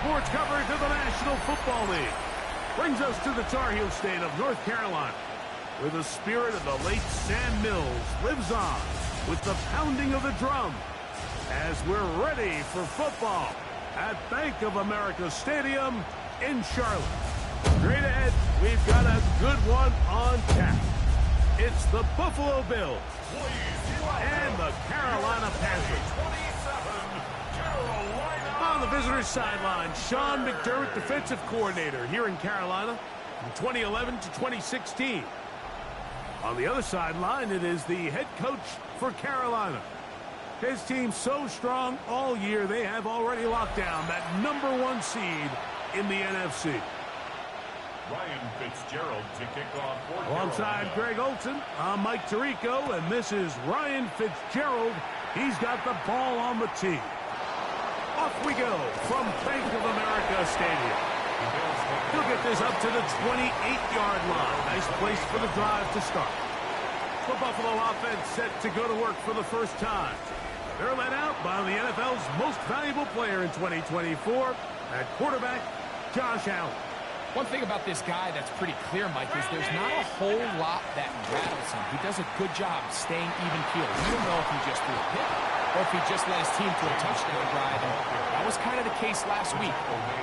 sports coverage of the National Football League brings us to the Tar Heel state of North Carolina, where the spirit of the late Sam Mills lives on with the pounding of the drum as we're ready for football at Bank of America Stadium in Charlotte. Straight ahead, we've got a good one on tap. It's the Buffalo Bills and the Carolina Panthers. On the visitors' sideline, Sean McDermott, defensive coordinator here in Carolina from 2011 to 2016. On the other sideline, it is the head coach for Carolina. His team so strong all year, they have already locked down that #1 seed in the NFC. Ryan Fitzgerald to kick off for Alongside Greg Olson, I'm Mike Tirico, and this is Ryan Fitzgerald. He's got the ball on the tee. Off we go from Bank of America Stadium. He'll get this up to the 28-yard line. Nice place for the drive to start. The Buffalo offense set to go to work for the first time. They're led out by the NFL's most valuable player in 2024, at quarterback, Josh Allen. One thing about this guy that's pretty clear, Mike, is there's not a whole lot that rattles him. He does a good job staying even-keeled. You don't know if he just threw a pick or if he just led his team to a touchdown drive. And that was kind of the case last week.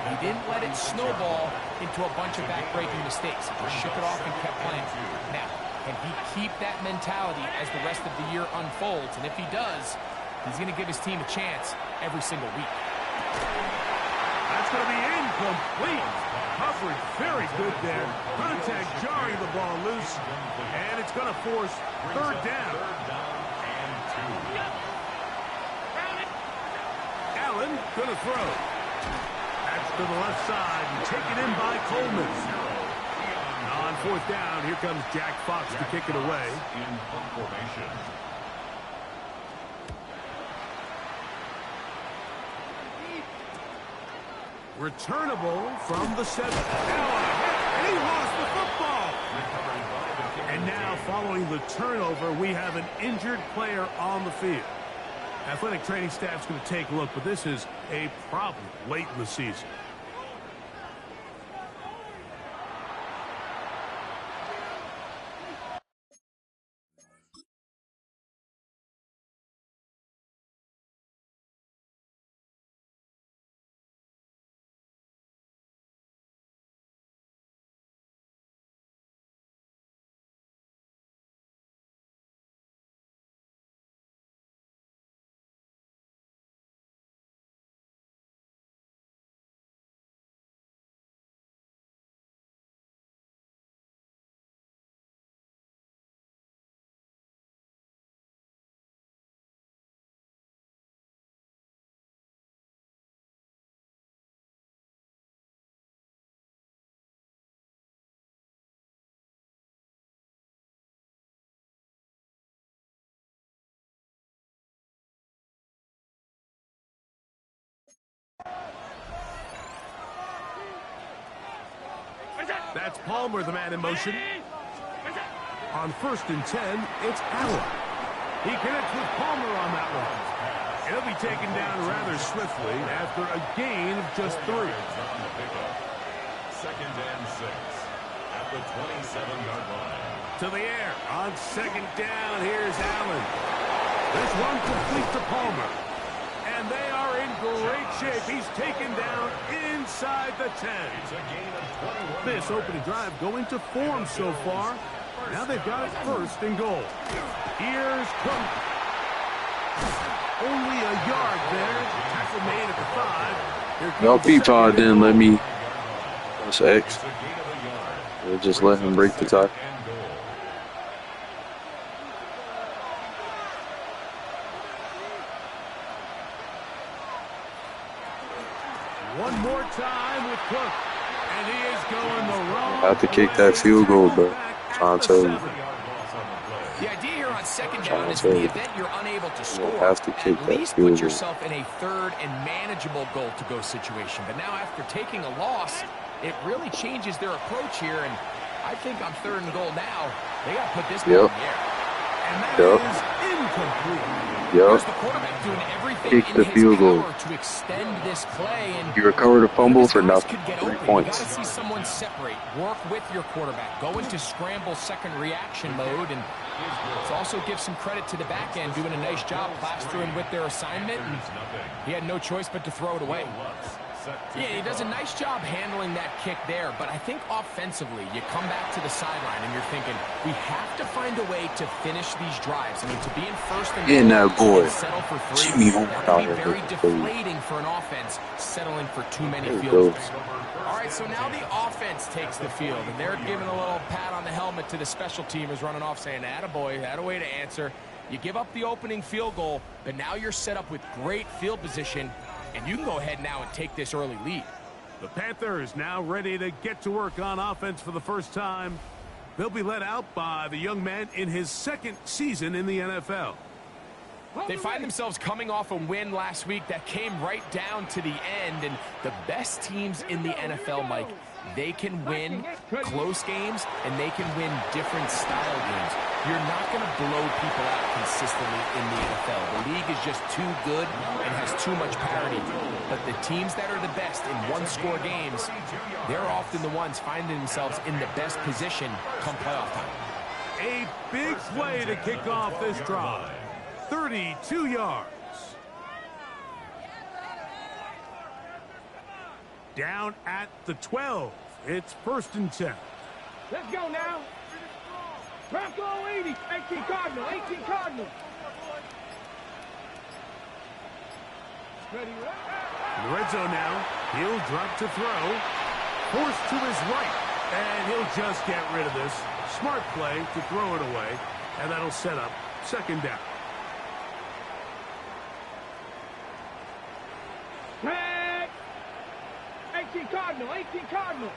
He didn't let it snowball into a bunch of back-breaking mistakes. He just shook it off and kept playing. Now, can he keep that mentality as the rest of the year unfolds? And if he does, he's going to give his team a chance every single week. That's going to be incomplete. Coverage very good there. Contact jarring the ball loose. And it's going to force third down. Allen going to throw. That's to the left side and taken in by Coleman. On fourth down, here comes Jack Fox to kick it away. In formation. Returnable from the 7. Now a hit, and he lost the football. And now, following the turnover, we have an injured player on the field. Athletic training staff's going to take a look, but this is a problem late in the season. That's Palmer, the man in motion. On 1st and 10, it's Allen. He connects with Palmer on that one. And he'll be taken down rather swiftly after a gain of just 3. 2nd and 6 at the 27-yard line. To the air. On 2nd down, here's Allen. This one complete to Palmer. And they are in great shape. He's taken down inside the 10. This opening drive going to form so far. Now they've got it 1st and goal. Here's Cook. Only a yard there. Tackle made at the 5. Y'all P-Pod didn't let me. That's X. They just let him break the tie. One more time with Cook. And he is going the wrong I have to kick that field goal, bro. Trying to tell you. The idea here on 2nd down is in the event you're unable to score, have to kick at that least field put goal. yourself in a 3rd and manageable goal-to-go situation. But now after taking a loss, it really changes their approach here. And I think on 3rd and goal now, they got to put this ball in the air. And that is Here's Yup. the quarterback doing everything Kick in the his field goal. power to extend this play, and You recovered a fumble his for guys nothing. could get 3 open. You points. got to see someone separate, work with your quarterback, go into scramble second reaction mode, and let's also give some credit to the back end doing a nice job plastering with their assignment, and he had no choice but to throw it away. Yeah, he does a nice job handling that kick there, but I think offensively, you come back to the sideline and you're thinking, we have to find a way to finish these drives. I mean, to be in first and Getting that boy. and settle for 3, Jimmy Horn that out can be here very looking for you. deflating for an offense, settling for too many There he field goes. goals. All right, so now the offense takes the field, and they're giving a little pat on the helmet to the special teamers running off, saying, attaboy, that a way to answer. You give up the opening field goal, but now you're set up with great field position, and you can go ahead now and take this early lead. The Panthers now ready to get to work on offense for the first time. They'll be led out by the young man in his 2nd season in the NFL. They find themselves coming off a win last week that came right down to the end, and the best teams in the NFL, Mike, they can win close games and they can win different style games. You're not going to blow people out consistently in the NFL. The league is just too good and has too much parity. But the teams that are the best in one-score games, they're often the ones finding themselves in the best position come playoff time. A big play to kick off this drive. 32 yards. Down at the 12. It's 1st and 10. Let's go now. Bronco 80, 18 Cardinal, 18 Cardinal. Ready, In the red zone now. He'll drop to throw. Forced to his right. And he'll just get rid of this. Smart play to throw it away. And that'll set up 2nd down. Tag. 18 Cardinal, 18 Cardinal.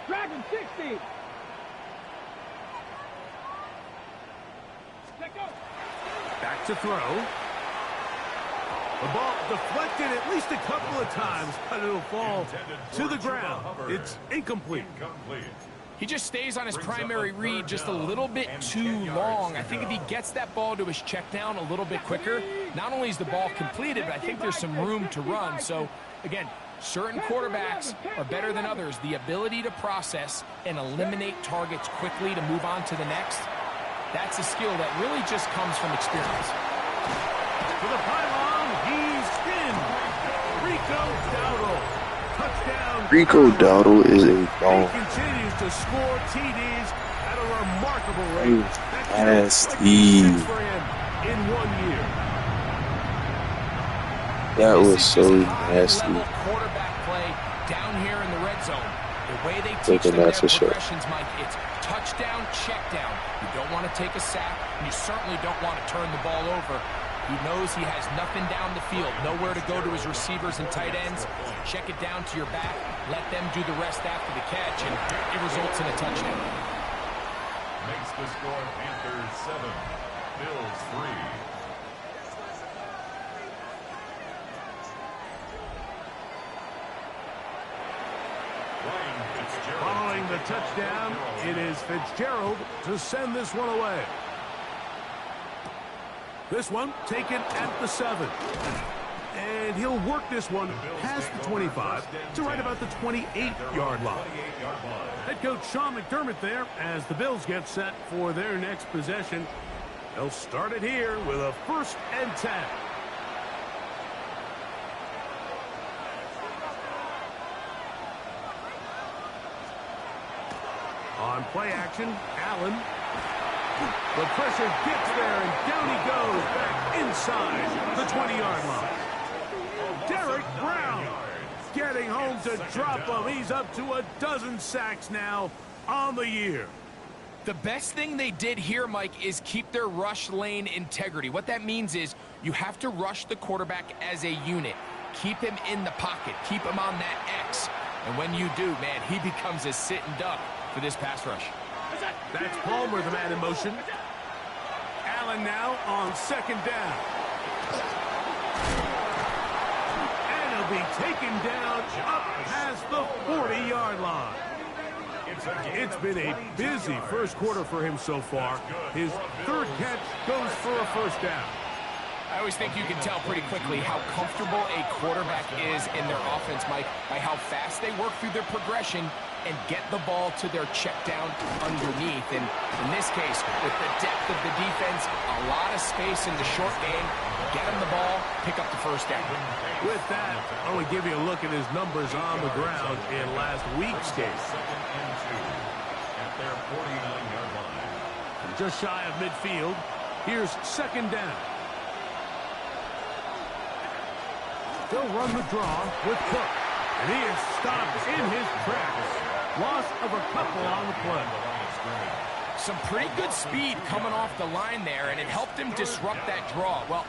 Dragon 60. Let go. Back to throw. The ball deflected at least a couple of times, but it'll fall to the ground. It's incomplete. He just stays on his primary read just a little bit too long. I think if he gets that ball to his check down a little bit quicker, not only is the ball completed, but I think there's some room to run. So, again, certain quarterbacks are better than others. The ability to process and eliminate targets quickly to move on to the next, that's a skill that really just comes from experience. To the pylon, he's in. Rico Dowdle. Touchdown. Rico Dowdle is a He dog. continues to score TDs at a remarkable rate. Nasty. Like 6 for him in 1 year. That This was is so just nasty. high-level quarterback play down here in the red zone. The way they teach Looking them at their for sure. progressions, Mike, it's touchdown, check down. You don't want to take a sack, and you certainly don't want to turn the ball over. He knows he has nothing down the field, nowhere to go to his receivers and tight ends. Check it down to your back, let them do the rest after the catch, and it results in a touchdown. Makes the score Panthers 7, Bills 3. Following the touchdown, it is Fitzgerald to send this one away. This one taken at the 7. And he'll work this one past the 25 to right about the 28-yard line. Head coach Sean McDermott there as the Bills get set for their next possession. They'll start it here with a 1st and 10. On play action, Allen. The pressure gets there, and down he goes back inside the 20-yard line. Derek Brown getting home to drop him. He's up to a dozen sacks now on the year. The best thing they did here, Mike, is keep their rush lane integrity. What that means is you have to rush the quarterback as a unit. Keep him in the pocket. Keep him on that X. And when you do, man, he becomes a sitting duck for this pass rush. That's Palmer, the man in motion. Allen now on 2nd down. And he'll be taken down up past the 40-yard line. It's been a busy first quarter for him so far. His third catch goes for a first down. I always think you can tell pretty quickly how comfortable a quarterback is in their offense, Mike, by how fast they work through their progression and get the ball to their check down underneath. And in this case, with the depth of the defense, a lot of space in the short game, get him the ball, pick up the first down. With that, I want to give you a look at his numbers on the ground in last week's game. Second and 2 at their 49-yard line. Just shy of midfield, here's second down. He'll run the draw with Cook. And he is stopped in his tracks. Loss of a couple on the play. Some pretty good speed coming off the line there, and it helped him disrupt that draw. Well,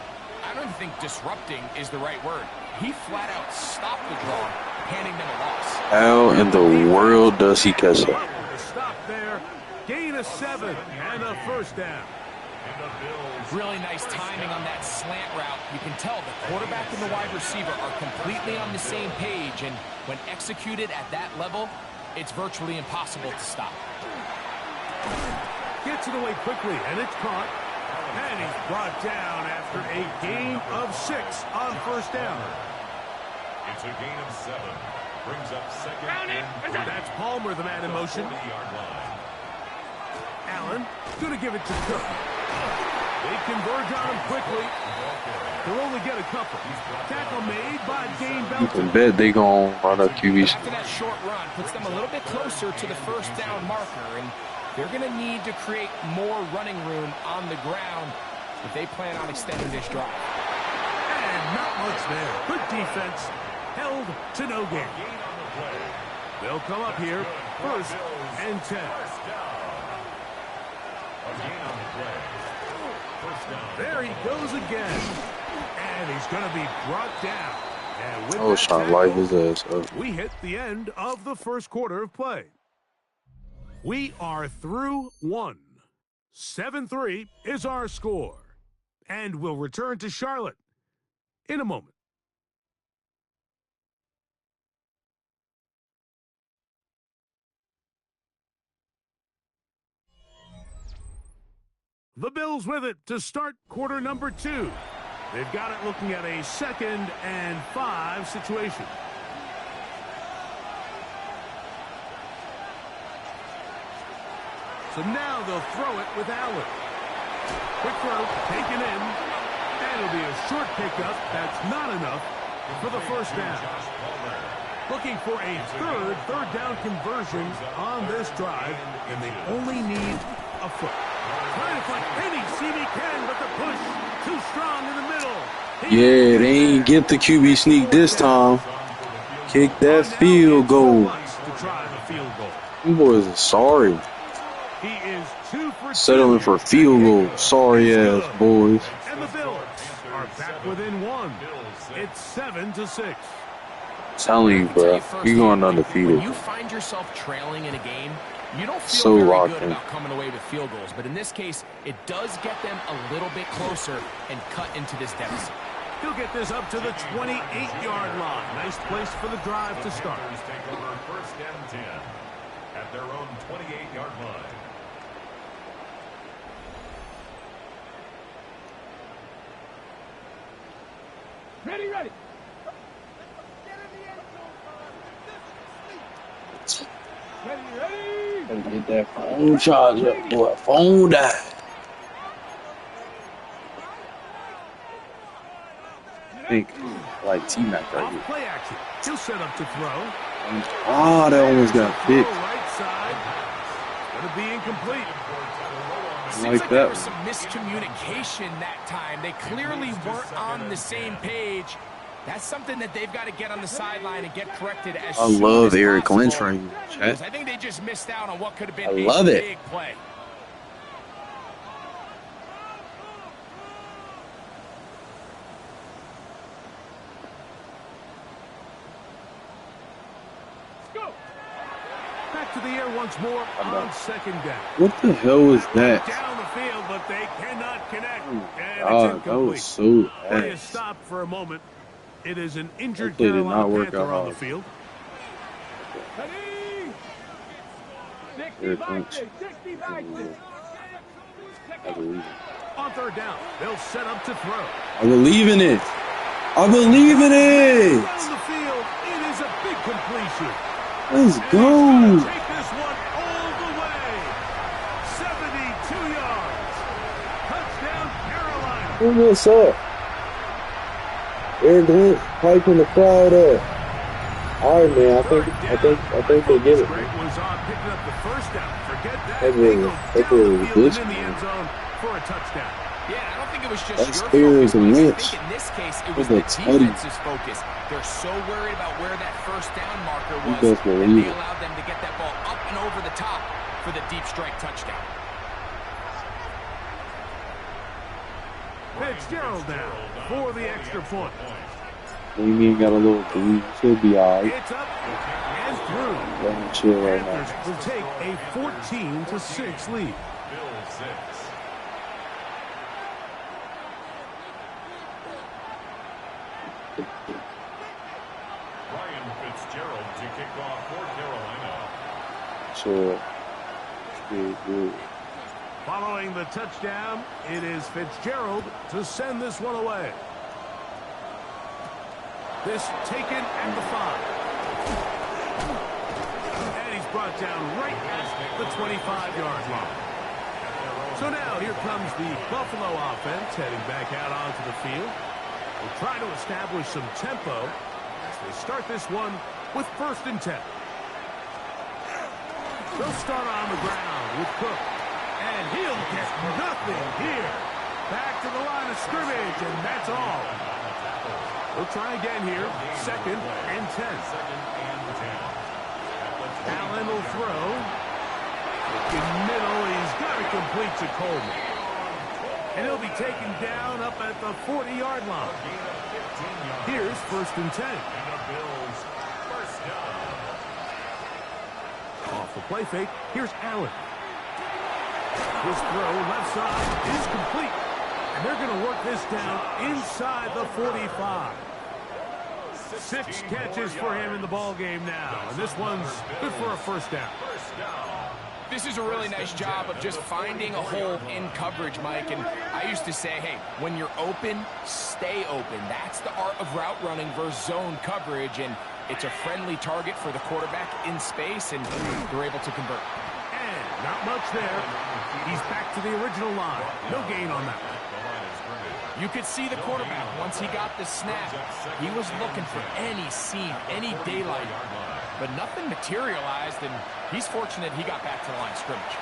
I don't think disrupting is the right word. He flat out stopped the draw, handing them a loss. How in the world does he catch that? Stop there. Gain of 7 and a first down. Really nice timing on that slant route. You can tell the quarterback and the wide receiver are completely on the same page, and when executed at that level, it's virtually impossible to stop. Gets it away quickly, and it's caught. And he's brought down after a gain of 6 on first down. It's a gain of 7. Brings up second and 3. That's Palmer, the man in motion. 40-yard line. Allen going to give it to Cook. They converge on him quickly. They'll only get a couple. Tackle made by Dane You can Belton. bet they gonna run a QB. After that short run, puts them a little bit closer to the first down marker, and they're going to need to create more running room on the ground if they plan on extending this drive. And not much there. Good defense. Held to no gain. They'll come up here first and 10. There he goes again. And he's going to be brought down. And with I was that trying to light tackle, his ass up. we hit the end of the first quarter of play. We are through 1. 7-3 is our score. And we'll return to Charlotte in a moment. The Bills with it to start quarter number 2. They've got it looking at a 2nd and 5 situation. So now they'll throw it with Allen. Quick throw, taken in. And it'll be a short pickup. That's not enough for the first down. Looking for a third down conversion on this drive, and they only need a foot. Trying to find any seam he can, but the push too strong in the middle. Yeah, they ain't get the QB sneak this time. Kick that field goal. To try the field goal. Them boys are sorry. He is 2 for 2. Settling for field goal. Sorry ass boys. And the Bills are back within 1. It's 7-6. Telling you, bro, you going undefeated. When you find yourself trailing in a game, you don't feel So very locked good in. about coming away with field goals. But in this case, it does get them a little bit closer and cut into this deficit. He'll get this up to the 28-yard line. Nice place for the drive to start. Take over first and 10 at their own 28-yard line. Ready, ready. Ready, ready. Gotta get that phone charge up, boy. Phone died. I think like T-Mac right here. Off play action. He'll set up to throw. Ah, that almost got Throw picked. right side. Gonna be incomplete. Seems like like there that was some miscommunication that time. They clearly weren't on the same page. That's something that they've got to get on the sideline and get corrected as I soon love as Eric possible. Lynch right here, Because chat. I think they just missed out on what could have been I a love it. big play. Back to the air once more on second down. What the hell was that? Down the field, but they cannot connect. And it's God, that incomplete. was so Play is ass. stopped for a moment. It is an injured That play did Carolina not work Panther out on the hard. field. Ready. Eric Lynch. 60 Vikings. I believe it. On third down, they'll set up to throw. I believe in it. I believe in it. Down the field, it is a big completion. Let's And he's go. gonna take this one all the way. 72 yards. Touchdown, Carolina. Who this up? Eric Lynch hyping the crowd up. All right, man. I think they get it. Greg was on picking up the first down. Forget that. That They really- go that down the really field was and in the good. end zone for a touchdown. Yeah, I don't think it was just That's your Spears focus. and Mike. I Lynch. think in this case, it With was the a tutty. defense's focus. They're so worried about where that first down marker You was best that believe they it. allowed them to get that ball up and over the top for the deep strike touchdown. Fitzgerald now for the extra point. You mean got a little breeze. He'll be all right. It's up and through. Let him chill right now. Panthers will take a 14-6 lead. Bills 6. Ryan Fitzgerald to kick off for Carolina. Chill. Good, good. Following the touchdown, it is Fitzgerald to send this one away. This taken at the 5. And he's brought down right at the 25-yard line. So now here comes the Buffalo offense heading back out onto the field. They'll try to establish some tempo as they start this one with 1st and 10. They'll start on the ground with Cook. And he'll get nothing here. Back to the line of scrimmage, and that's all. We'll try again here. 2nd and 10. Allen will throw. In middle, he's got it complete to Coleman. And he'll be taken down up at the 40-yard line. Here's 1st and 10. Off the play fake, here's Allen. His throw left side is complete. And they're going to work this down inside the 45. 6 catches for him in the ball game now. And this one's good for a 1st down. This is a really nice job of just finding a hole in coverage, Mike. And I used to say, hey, when you're open, stay open. That's the art of route running versus zone coverage. And it's a friendly target for the quarterback in space, and they're able to convert. And not much there. He's back to the original line. No gain on that. You could see the quarterback, once he got the snap, he was looking for any seam, any daylight, but nothing materialized, and he's fortunate he got back to the line of scrimmage.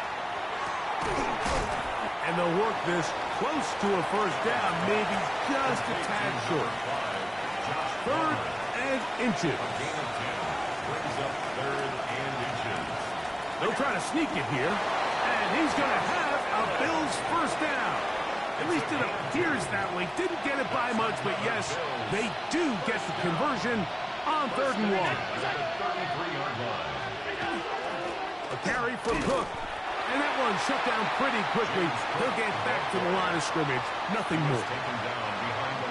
And they'll work this close to a 1st down, maybe just a tad short. 3rd and inches. They'll try to sneak it here, and he's going to have a Bills 1st down. At least it appears that way. Didn't get it by much, but yes, they do get the conversion on 3rd and 1. A carry for Cook. And that one shut down pretty quickly. They'll get back to the line of scrimmage. Nothing more.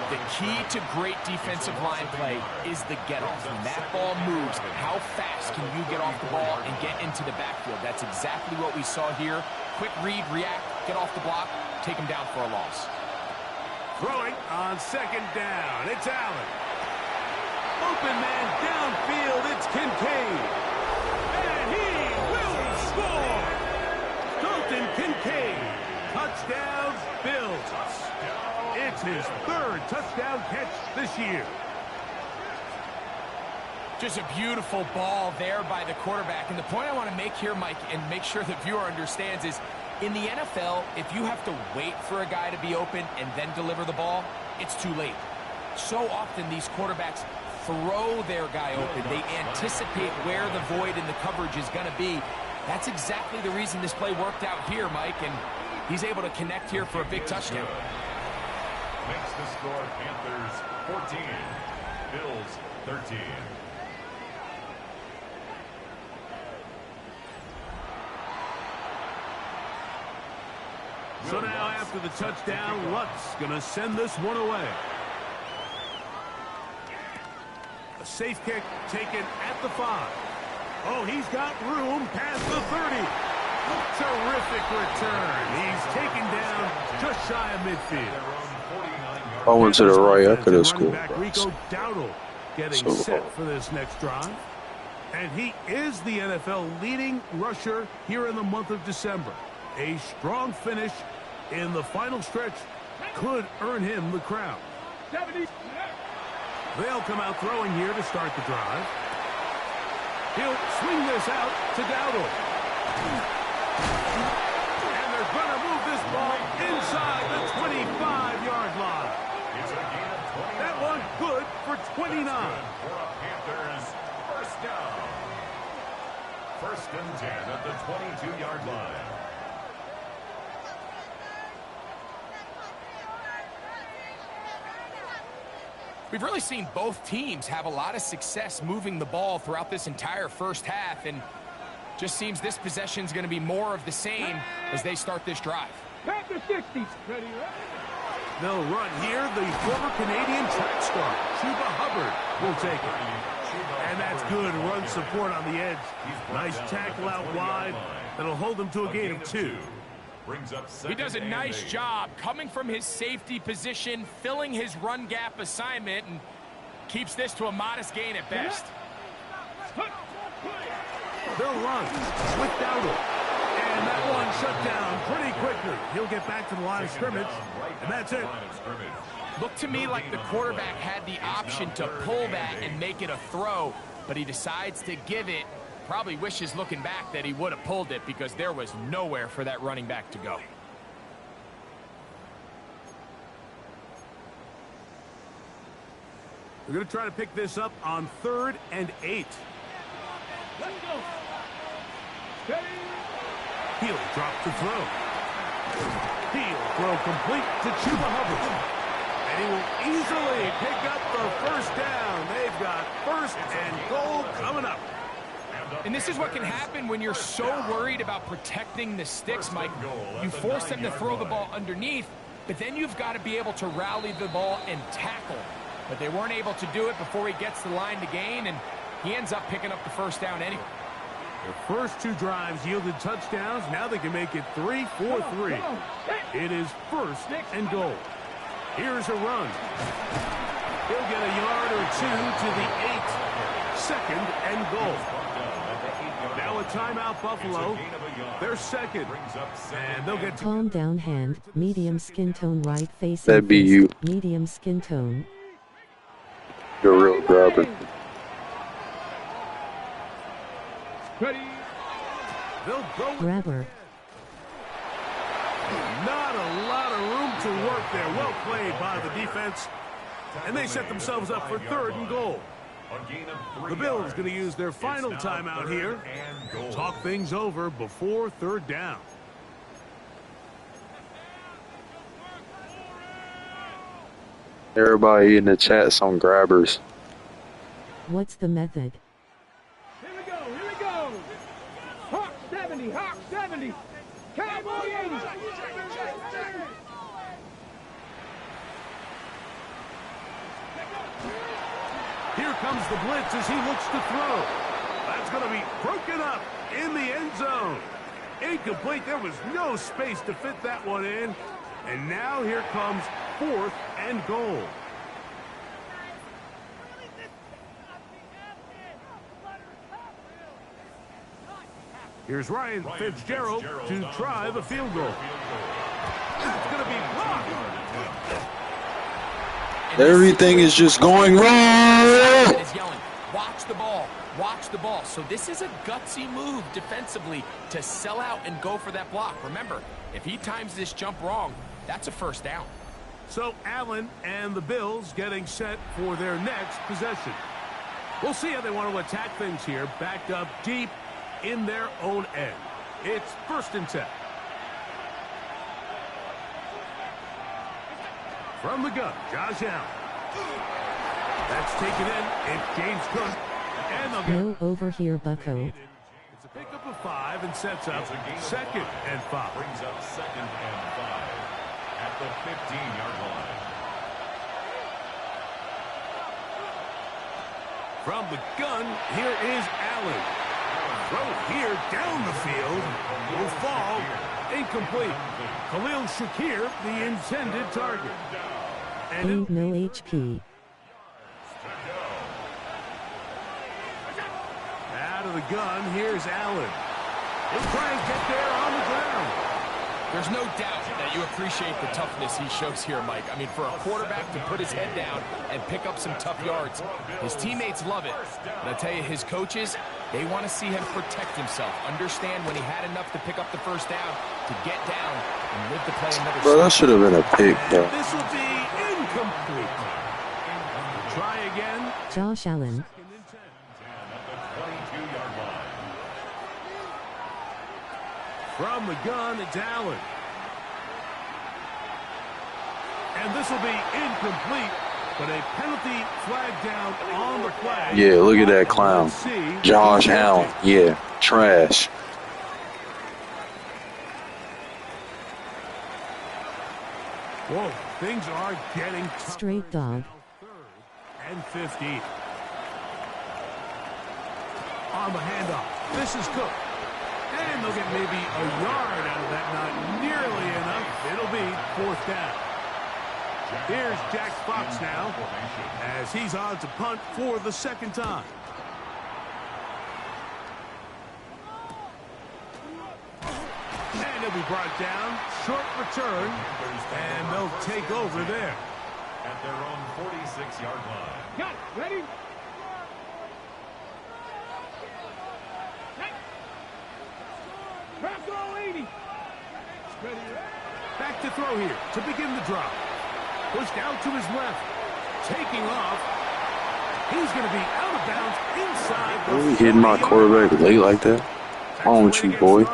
The key to great defensive line play is the get-off. When that ball moves, how fast can you get off the ball and get into the backfield? That's exactly what we saw here. Quick read, react, get off the block, take him down for a loss. Throwing on 2nd down. It's Allen. Open man downfield. It's Kincaid. And he will score. Dalton Kincaid. Touchdown, Bills. It's his 3rd touchdown catch this year. Just a beautiful ball there by the quarterback. And the point I want to make here, Mike, and make sure the viewer understands is, in the NFL, if you have to wait for a guy to be open and then deliver the ball, it's too late. So often these quarterbacks throw their guy open. They anticipate where the void in the coverage is going to be. That's exactly the reason this play worked out here, Mike, and he's able to connect here for a big touchdown. Makes the score Panthers 14, Bills 13. So now after the touchdown, Luck's going to send this one away. A safe kick taken at the 5. Oh, he's got room past the 30. Terrific return. He's taken down just shy of midfield. If I went to the right, I could have Running scored. back Bro. Rico Dowdle getting So set hard. for this next drive. And he is the NFL leading rusher here in the month of December. A strong finish in the final stretch could earn him the crown. They'll come out throwing here to start the drive. He'll swing this out to Dowdle. And they're going to move this ball inside the 25-yard line. That one good for 29. For a Panthers first down. First and 10 at the 22-yard line. We've really seen both teams have a lot of success moving the ball throughout this entire first half, and just seems this possession is going to be more of the same as they start this drive. Panther 60. Ready, They'll run here. The former Canadian track star, Chuba Hubbard, will take it. And that's good run support on the edge. Nice tackle out wide. That'll hold him to a gain of 2. He does a nice job coming from his safety position, filling his run gap assignment, and keeps this to a modest gain at best. They'll run with Dowdle. And that one shut down pretty quickly. He'll get back to the line of scrimmage, and that's it. Looked to me like the quarterback had the option to pull that and make it a throw, but he decides to give it. Probably wishes looking back that he would have pulled it because there was nowhere for that running back to go. We're going to try to pick this up on 3rd and 8. let's go. Steady. He'll drop the throw. He'll throw complete to Chuba Hubbard. And he will easily pick up the first down. They've got 1st and goal coming up. And this is what can happen when you're so worried about protecting the sticks, Mike. You force them to throw the ball underneath, but then you've got to be able to rally the ball and tackle. But they weren't able to do it before he gets the line to gain, and he ends up picking up the first down anyway. The first 2 drives yielded touchdowns. Now they can make it 3-4-3. It is 1st and goal. Here's a run. He'll get a yard or 2 to the 8. 2nd and goal. Now a timeout, Buffalo. They're 2nd. And they'll get Calm down hand, medium skin tone right face. That'd be you. Medium skin tone. You're a real grabber. Ready. They'll go. Grabber. Not a lot of room to work there. Well played by the defense. And they set themselves up for 3rd and goal. The Bills going to use their final timeout here. Talk things over before 3rd down. Everybody in the chat, some grabbers. What's the method? Here we go. Here we go. Hawk 70. Hawk 70. Cowboys. Here comes the blitz as he looks to throw. That's going to be broken up in the end zone. Incomplete. There was no space to fit that one in. And now here comes 4th and goal. Here's Ryan Fitzgerald to try the field goal. It's going to be blocked. Everything is just going wrong. Is yelling, watch the ball, watch the ball. So this is a gutsy move defensively to sell out and go for that block. Remember, if he times this jump wrong, that's a first down. So Allen and the Bills getting set for their next possession. We'll see how they want to attack things here, backed up deep in their own end. It's 1st and 10. From the gun, Josh Allen. That's taken in. It's James Cook. And they'll No over here, bucko. It's a pickup of 5 and sets up 2nd and 5. Brings up 2nd and 5 at the 15-yard line. From the gun, here is Allen. Throw here down the field. Will fall. Incomplete. Khalil Shakir, the intended target. And No HP. out of the gun, here's Allen. He'll try and get there on the ground. There's no doubt that you appreciate the toughness he shows here, Mike. I mean, for a quarterback to put his head down and pick up some tough yards, his teammates love it. And I tell you, his coaches, they want to see him protect himself, understand when he had enough to pick up the first down, to get down and live to play another Bro, that should have been a pick, though. This will be incomplete. Try again. Josh Allen. From the gun, it's Allen. And this will be incomplete, but a penalty flag down on the flag. Yeah, look at that clown. Josh Allen. Yeah, trash. Whoa, things are getting tougher. Straight dog. Third and 15. On the handoff. This is Cook. And they'll get maybe a yard out of that. Not nearly enough. It'll be fourth down. Here's Jack Fox now as he's on to punt for the second time. And he'll be brought down. Short return. And they'll take over there. At their own 46-yard line. Got it. Ready? Back row 80. Ready. Back to throw here to begin the drive. Pushed out to his left. Taking off. He's going to be out of bounds inside the Are we hitting my quarterback late like that? What's wrong with you, boy?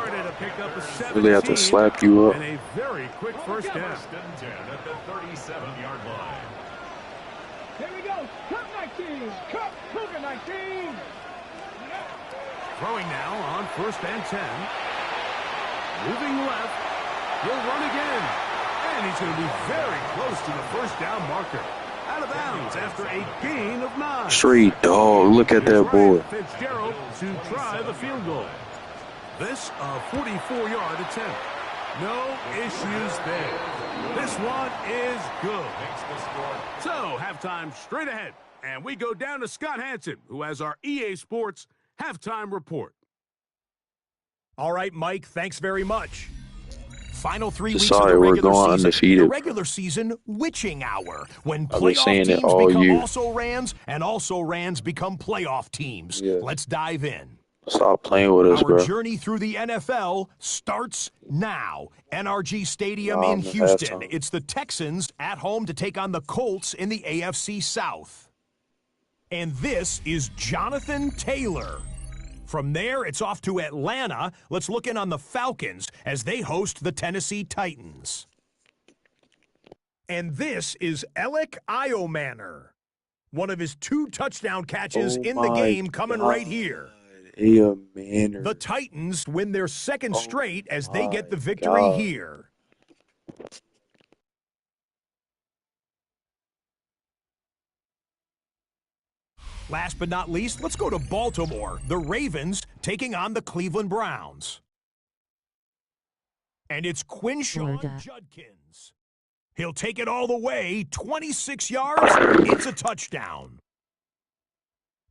Really have to slap you up. And a very quick first down. First and 10 at the 37-yard line. Here we go. Cut 19. Cut Cougar 19. Throwing now on first and 10. Moving left. He'll run again. And he's going to be very close to the first down marker. Out of bounds after a gain of 9. Straight dog. Look at that boy. Fitzgerald to try the field goal. This a 44-yard attempt. No issues there. This one is good. So halftime straight ahead. And we go down to Scott Hansen, who has our EA Sports halftime report. All right, Mike, thanks very much. Final 3 weeks Sorry, of the we're regular going season. undefeated. The regular season witching hour, when I've been playoff saying it teams all become year. also-rans and also-rans become playoff teams. Yeah. Let's dive in. Stop playing with us, Our bro. journey through the NFL starts now. NRG Stadium Wow, in man, Houston. halftime. It's the Texans at home to take on the Colts in the AFC South. And this is Jonathan Taylor. From there, it's off to Atlanta. Let's look in on the Falcons as they host the Tennessee Titans. And this is Alec Iomanner. One of his 2 touchdown catches Oh in the my game coming God. right here. Yeah, man. The Titans win their second Oh straight as they my get the victory God. here. Last but not least, let's go to Baltimore. The Ravens taking on the Cleveland Browns. And it's Quinshawn Florida. Judkins. He'll take it all the way, 26 yards, it's a touchdown.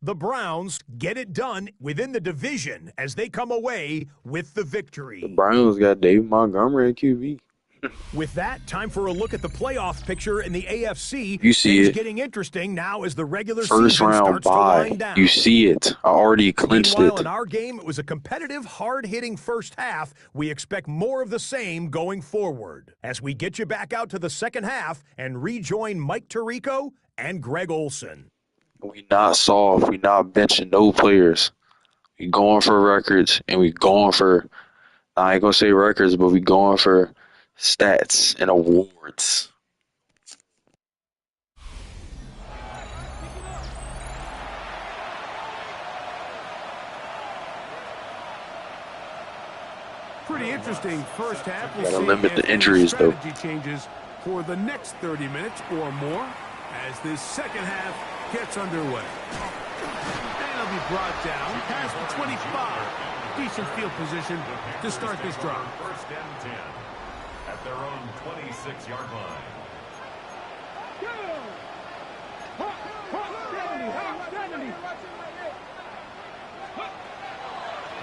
The Browns get it done within the division as they come away with the victory. The Browns got David Montgomery at QB. With that, time for a look at the playoff picture in the AFC. You see Things it. getting interesting now as the regular First season round starts to wind bye. down. You see it. I already clinched Meanwhile, it. in our game, it was a competitive, hard-hitting first half. We expect more of the same going forward as we get you back out to the second half and rejoin Mike Tirico and Greg Olson. We not soft. We not benching no players. We going for records, and we going for, I ain't going to say records, but we going for stats and awards. Pretty interesting first half. We'll Gotta see limit the if any injuries, though. strategy changes for the next 30 minutes or more as this second half gets underway. And will be brought down past the 25. Decent field position to start this drive. First and 10 at their own 26-yard line.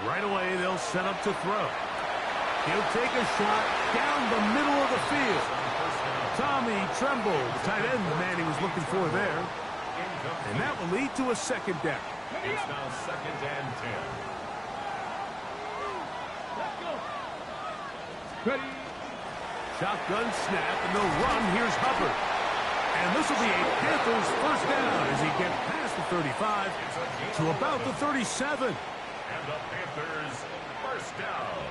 Right away, they'll set up to throw. He'll take a shot down the middle of the field. Tommy Tremble, the tight end, the man he was looking for there. And that will lead to a second down. It's now second and 10. Ready. Shotgun snap, and they'll run. Here's Hubbard. And this will be a Panthers first down as he gets past the 35 to about the 37. And the Panthers first down.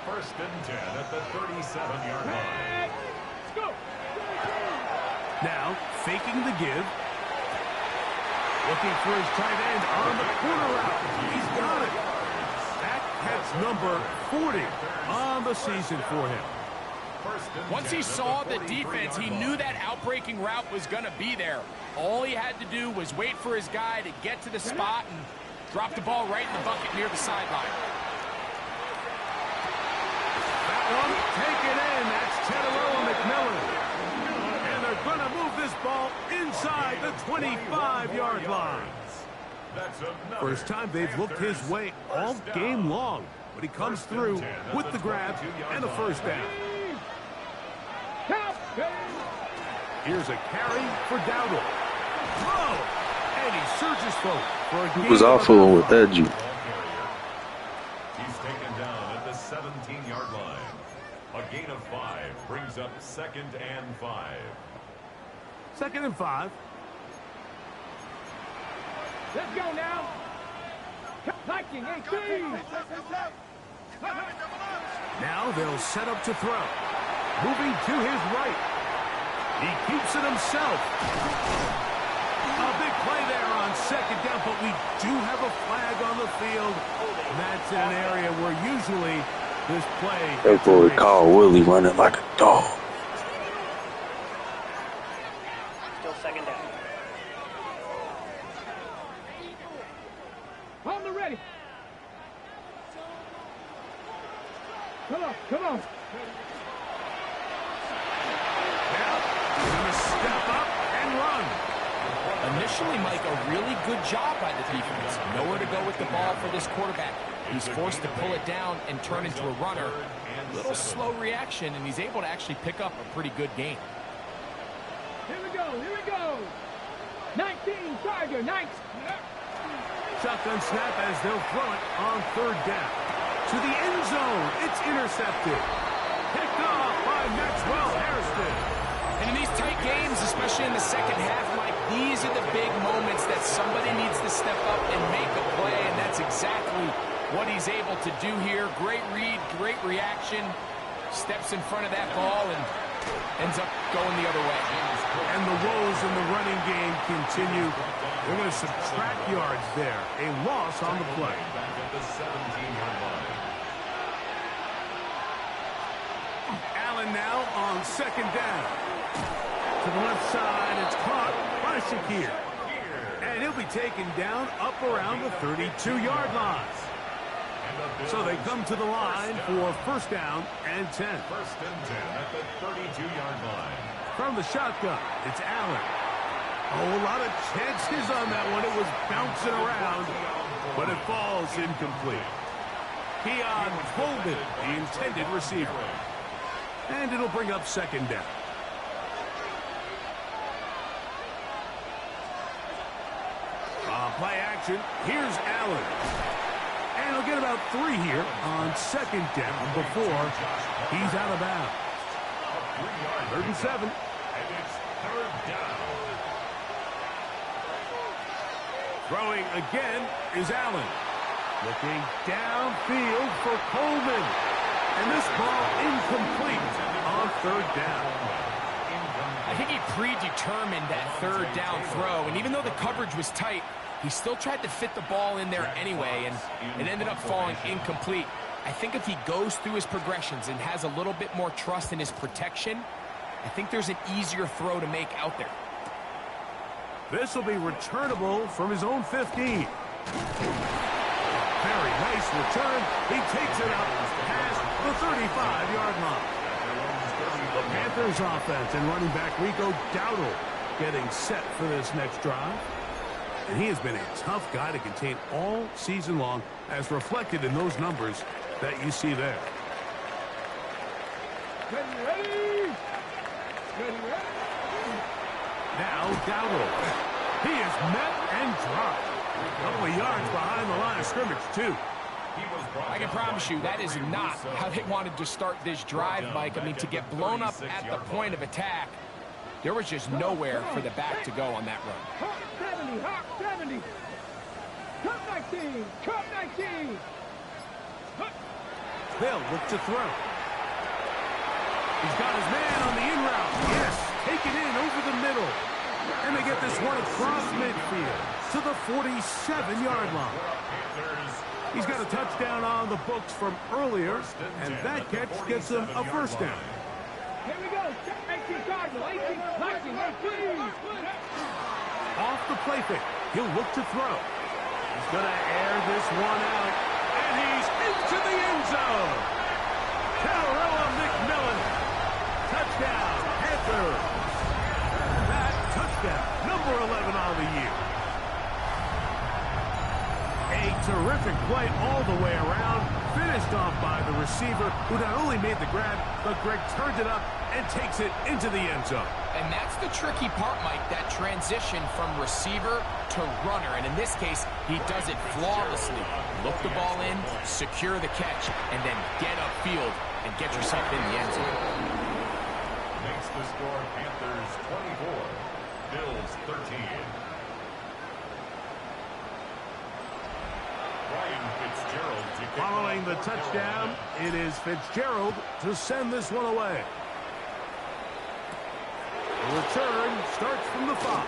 First and 10 at the 37-yard line. Let's go. Now, faking the give. Looking for his tight end on the corner route. He's got it. That's number 40 on the season for him. Once he saw the defense, he knew that outbreaking route was going to be there. All he had to do was wait for his guy to get to the spot and drop the ball right in the bucket near the sideline. That one taken in. That's Teteroa McMillan. And they're going to move this ball inside the 25-yard line. First time they've looked his way all game long, but he comes through with the grab and a first down. Here's a carry for Dowdle. Throw! And he surges forward for a gain. Was I fooling with that Jew? He's taken down at the 17-yard line. A gain of 5 brings up second and 5. Second and 5. Let's go now. Viking 18. Now they'll set up to throw. Moving to his right. He keeps it himself. A big play there on second down, but we do have a flag on the field. That's in an area where usually this play... That boy called Willie running like a dog. Still second down. On the ready. Come on, come on. Step up and run. Initially, Mike, a really good job by the defense. Nowhere to go with the ball for this quarterback. He's forced to pull it down and turn into a runner. A little slow reaction, and he's able to actually pick up a pretty good gain. Here we go, here we go. 19, Tiger, 19. Shotgun snap as they'll throw it on third down. To the end zone, it's intercepted. Picked off by Maxwell Harrison. And in these tight games, especially in the second half, Mike, these are the big moments that somebody needs to step up and make a play, and that's exactly what he's able to do here. Great read, great reaction, steps in front of that ball and ends up going the other way. And the woes in the running game continue. They're going to subtract yards there. A loss on the play. Back at the 17-yard line. Allen now on second down. To the left side, it's caught by Shakir. And he'll be taken down up around the 32-yard line. So they come to the line for first down and 10. First and 10 at the 32-yard line. From the shotgun, it's Allen. Oh, a lot of chances on that one. It was bouncing around, but it falls incomplete. Keon Coleman, the intended receiver. And it'll bring up second down. Play action. Here's Allen. And he'll get about 3 here on second down before he's out of bounds. 3rd and 7. And it's third down. Throwing again is Allen. Looking downfield for Coleman. And this ball incomplete on third down. I think he predetermined that third down throw, and even though the coverage was tight, he still tried to fit the ball in there anyway, and it ended up falling incomplete. I think if he goes through his progressions and has a little bit more trust in his protection, I think there's an easier throw to make out there. This will be returnable from his own 15. Very nice return. He takes it up past the 35-yard line. The Panthers offense and running back Rico Dowdle getting set for this next drive. And he has been a tough guy to contain all season long, as reflected in those numbers that you see there. Ready? Now Dowdle. He is met and dropped. A couple of yards behind the line of scrimmage, too. I can promise you that is not how they wanted to start this drive, Mike. I mean, to get blown up at the point of attack, there was just nowhere for the back to go on that run. Hawk 70, Hawk 70. Cut 19, cut 19. They'll look to throw. He's got his man on the in route. Yes, take it in over the middle. And they get this one across midfield to the 47-yard line. He's got a touchdown on the books from earlier, and that catch gets him a first down. Here we go. 18 Cardinal, 18, 19, 18. Off the play fake. He'll look to throw. He's going to air this one out, and he's into the end zone. Carolla McMillan. Touchdown, Panthers. That touchdown, number 11 on the year. A terrific play all the way around, finished off by the receiver, who not only made the grab, but Greg turned it up and takes it into the end zone. And that's the tricky part, Mike, that transition from receiver to runner. And in this case, he does it flawlessly. Look the ball in, secure the catch, and then get upfield and get yourself in the end zone. Makes the score Panthers 24, Bills 13. Following the touchdown, it is Fitzgerald to send this one away. The return starts from the 5.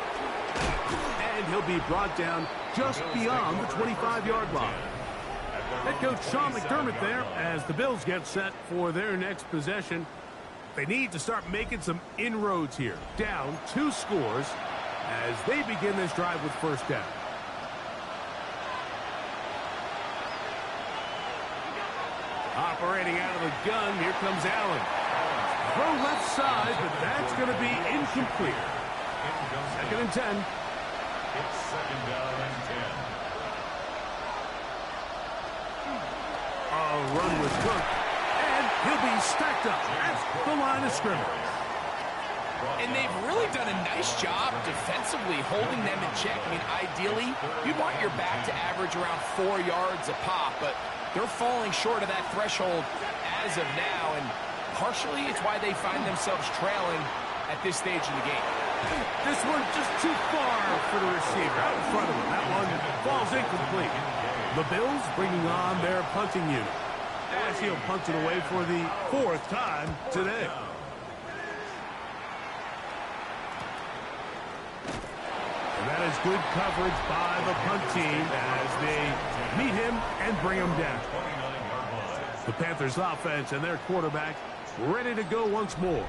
And he'll be brought down just beyond the 25-yard line. Head coach Sean McDermott there as the Bills get set for their next possession. They need to start making some inroads here. Down 2 scores as they begin this drive with first down. Operating out of the gun, here comes Allen. Throw left side, but that's going to be incomplete. Second and 10. It's second down and 10. A run with Cook, and he'll be stacked up at the line of scrimmage. And they've really done a nice job defensively holding them in check. I mean, ideally, you want your back to average around 4 yards a pop, but they're falling short of that threshold as of now, and partially it's why they find themselves trailing at this stage in the game. This one just too far for the receiver out in front of him. That one falls incomplete. The Bills bringing on their punting unit as he'll punt it away for the 4th time today. And that is good coverage by the punt team as they meet him and bring him down. The Panthers offense and their quarterback ready to go once more.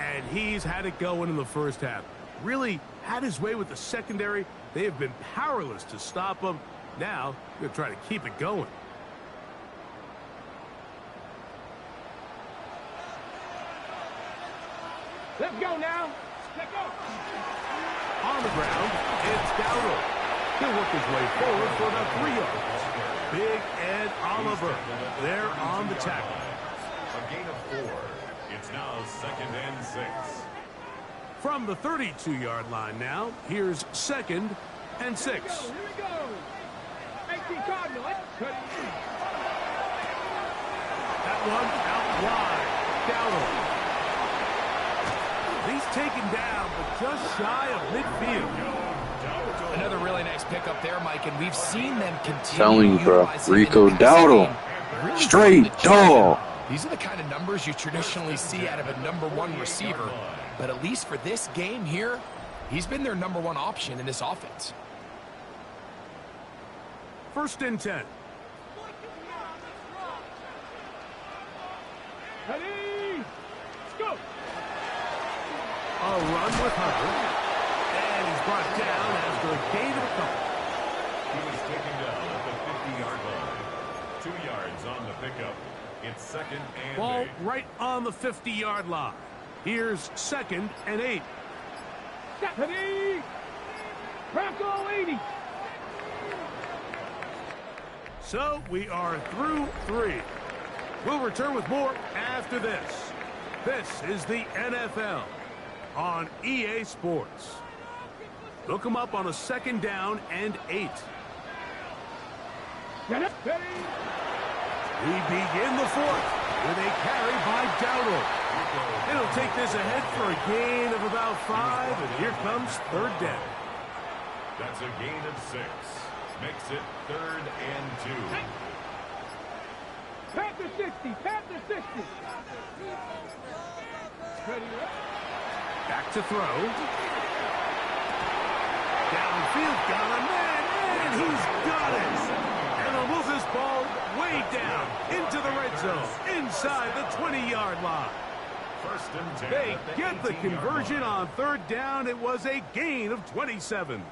And he's had it going in the first half. Really had his way with the secondary. They have been powerless to stop him. Now they're trying to keep it going. Let's go now. Let's go. On the ground, it's Dowdle. He'll work his way forward for about 3 yards. Big Ed Oliver there on the tackle. A gain of 4. It's now second and 6. From the 32-yard line now, here's second and 6. Here we go. 18 Cardinal. Cut. That one out wide. Dowdle. He's taken down, but just shy of midfield. Another really nice pickup there, Mike, and we've seen them continue. Telling you, bro. utilizing Rico the passing Dowdle. game. Really Straight doing the job. dog. These are the kind of numbers you traditionally see out of a #1 receiver. But at least for this game here, he's been their #1 option in this offense. First and 10. Ready? Let's go. A run with Hubbard. And he's brought down after a gain of a couple. He was taken down at the 50-yard line. 2 yards on the pickup. It's second and Ball 8. right on the 50-yard line. Here's second and 8. Stephanie! Bronco 80! So we are through 3. We'll return with more after this. This is the NFL on EA Sports. Look them up on a second down and 8. Get it, ready? We begin the 4th with a carry by Dowdle. It'll take this ahead for a gain of about 5, and here comes third down. That's a gain of 6. Makes it third and 2. Panther 60, Panther 60. Ready, Back to throw. Downfield, got a man, and he's got it. And he'll move this ball way down into the red zone, inside the 20-yard line. First and 10. They get the conversion on third down. It was a gain of 27.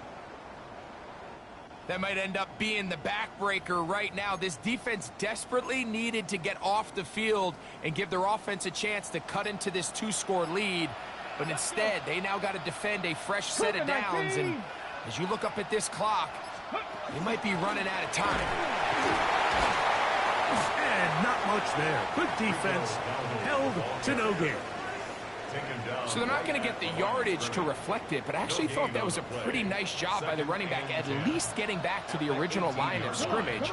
That might end up being the backbreaker right now. This defense desperately needed to get off the field and give their offense a chance to cut into this 2-score lead. But instead, they now got to defend a fresh set of downs. And as you look up at this clock, they might be running out of time. And not much there. Good defense. Held to no gain. So they're not going to get the yardage to reflect it, but I actually thought that was a pretty nice job by the running back, at least getting back to the original line of scrimmage.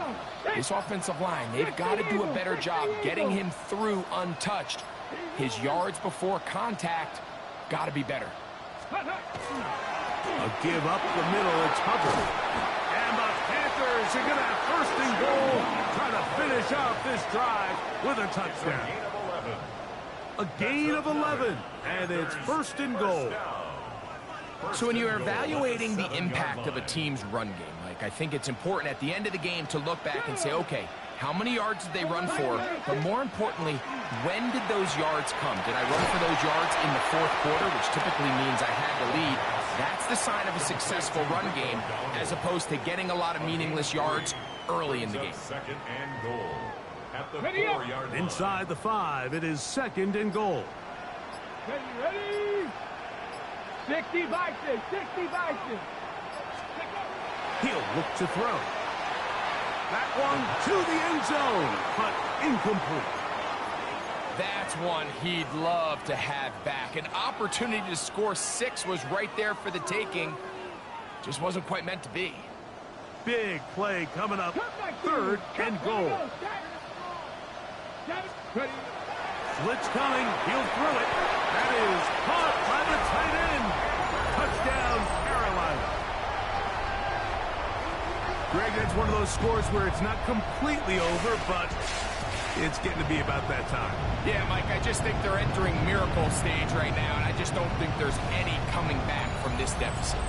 This offensive line, they've got to do a better job getting him through untouched. His yards before contact got to be better. A give up the middle. It's Hubbard. And the Panthers are going to have first and goal, trying to finish off this drive with a touchdown. A gain of 11, and it's first and goal. So when you're evaluating the impact of a team's run game, Mike, I think it's important at the end of the game to look back and say, okay, how many yards did they run for? But more importantly, when did those yards come? Did I run for those yards in the fourth quarter, which typically means I had the lead? That's the sign of a successful run game, as opposed to getting a lot of meaningless yards early in the game. Second and goal. At the 4-yard line. Inside the 5, it is second and goal. Ready? 60 by 6, 60 by 6. He'll look to throw. That one to the end zone, but incomplete. That's one he'd love to have back. An opportunity to score 6 was right there for the taking. Just wasn't quite meant to be. Big play coming up. Third and goal. Blitz coming. He'll throw it. That is caught by the tight end. Touchdown, Carolina. Greg, that's one of those scores where it's not completely over, but it's getting to be about that time. Yeah, Mike, I just think they're entering miracle stage right now, and I just don't think there's any coming back from this deficit.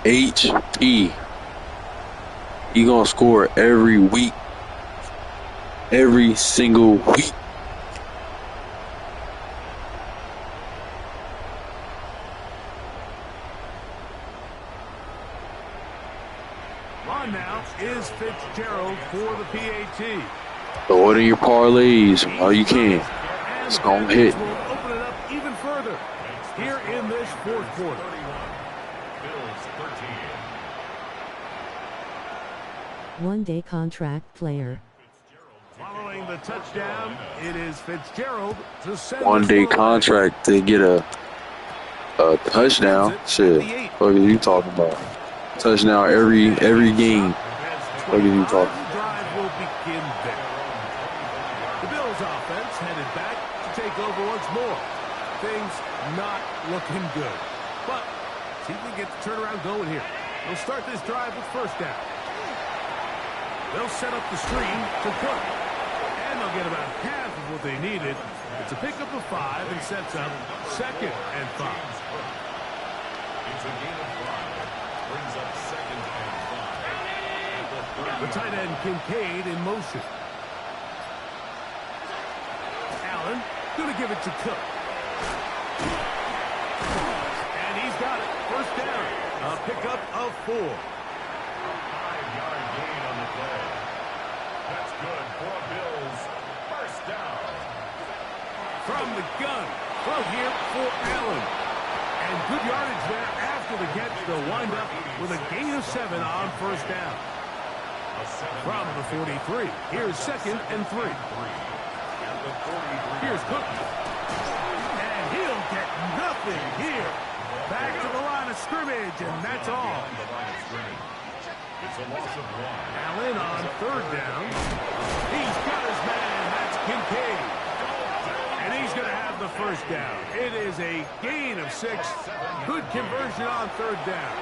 HP. He gonna score every week. Every single week. On now is Fitzgerald for the PAT. Throw it in your parlays while you can. It's gonna hit. We'll open it up even further here in this fourth quarter. Bills 13. One-day contract player. Following the touchdown, it is Fitzgerald to send 1 day contract to get a touchdown. Shit, what are you talking about? Touchdown every game. What are you talking about? The drive will begin there. The Bills offense headed back to take over once more. Things not looking good. But see if we get the turnaround going here. They'll start this drive with first down. They'll set up the screen to Cook. And they'll get about half of what they needed. It's a pickup of 5 and sets up second and 5. It's a gain of 5. Brings up second and 5. The tight end Kincaid in motion. Allen going to give it to Cook. And he's got it. First down. A pickup of 4. A 5-yard gain on the play. That's good for Bills. First down. From the gun. Throw here for Allen. And good yardage there after the catch. They'll wind up with a gain of 7 on first down. From the 43, here's 2nd and 3. Here's Cook. And he'll get nothing here. Back to the line of scrimmage, and that's all. It's a loss of 1. Allen on 3rd down. He's got his man. That's Kincaid. And he's going to have the first down. It is a gain of 6. Good conversion on 3rd down.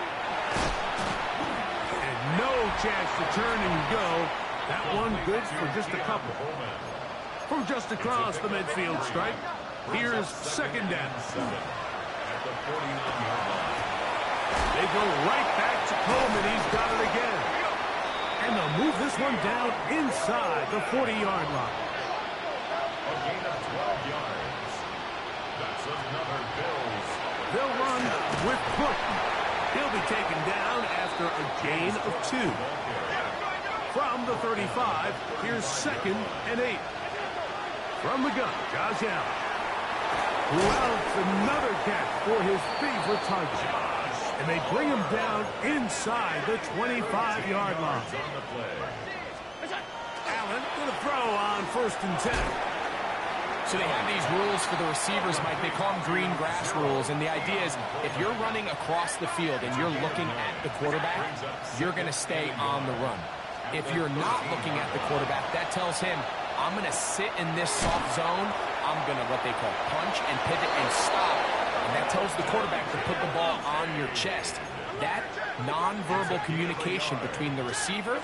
And no chance to turn and go. That one good for just a couple. From just across the midfield stripe, here's 2nd down. They go right back to Coleman. He's got it again. And they'll move this one down inside the 40-yard line. A gain of 12 yards. That's another Bills. They'll run with Cook. He'll be taken down after a gain of 2. From the 35, here's 2nd and 8. From the gun, Josh Allen. Louds another catch for his favorite target. And they bring him down inside the 25-yard line. Allen going to throw on 1st and 10. So they have these rules for the receivers, Mike. They call them green grass rules. And the idea is if you're running across the field and you're looking at the quarterback, you're going to stay on the run. If you're not looking at the quarterback, that tells him, I'm going to sit in this soft zone. I'm going to what they call punch and pivot and stop. And that tells the quarterback to put the ball on your chest. That nonverbal communication between the receiver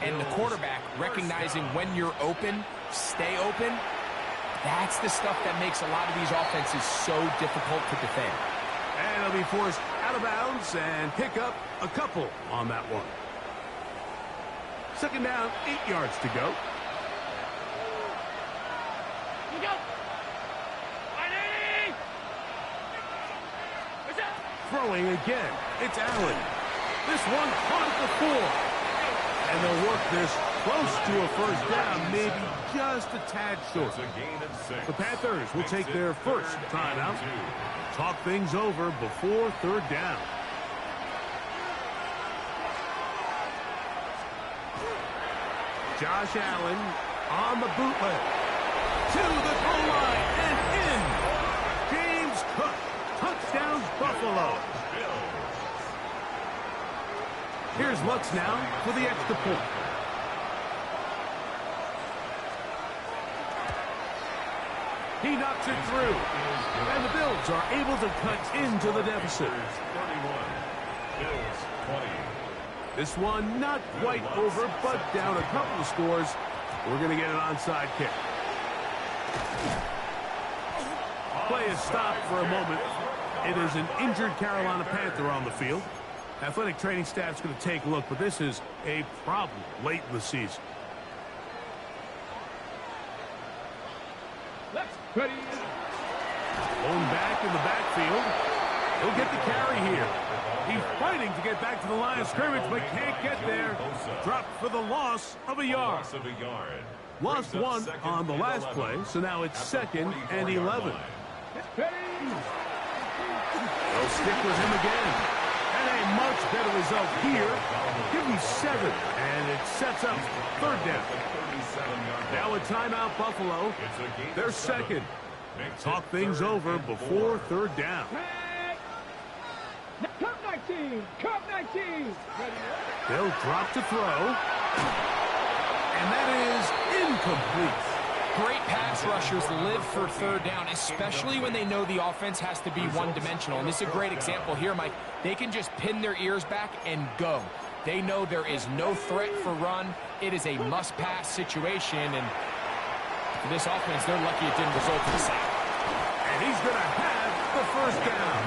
and the quarterback, recognizing when you're open, stay open, that's the stuff that makes a lot of these offenses so difficult to defend. And he'll be forced out of bounds and pick up a couple on that one. 2nd down, 8 yards to go. Throwing again, it's Allen. This one caught at the 4. And they'll work this close to a first down, maybe just a tad short. The Panthers will take their first timeout. Talk things over before 3rd down. Josh Allen on the bootleg. To the goal line and in. James Cook. Touchdown, Buffalo. Here's Lutz now for the extra point. He knocks it through. And the Bills are able to cut into the deficit. 31. Bills 20. This one not quite over, but down a couple of scores. We're going to get an onside kick. Play is stopped for a moment. It is an injured Carolina Panther on the field. Athletic training staff's going to take a look, but this is a problem late in the season. Ready. Going back in the backfield. He'll get the carry here. He's fighting to get back to the line of scrimmage, but can't get there. Dropped for the loss of a yard. Lost 1 on the last play, so now it's 2nd and 11. They'll stick with him again. And a much better result here. Give me 7, and it sets up 3rd down. Now a timeout, Buffalo. They're 2nd. Talk things over before 3rd down. Cup 19. Cup 19. They'll drop to throw. And that is incomplete. Great pass rushers live for 3rd down, especially when they know the offense has to be one-dimensional. And this is a great example here, Mike. They can just pin their ears back and go. They know there is no threat for run. It is a must-pass situation, and for this offense, they're lucky it didn't result in a sack. And he's going to have the first down.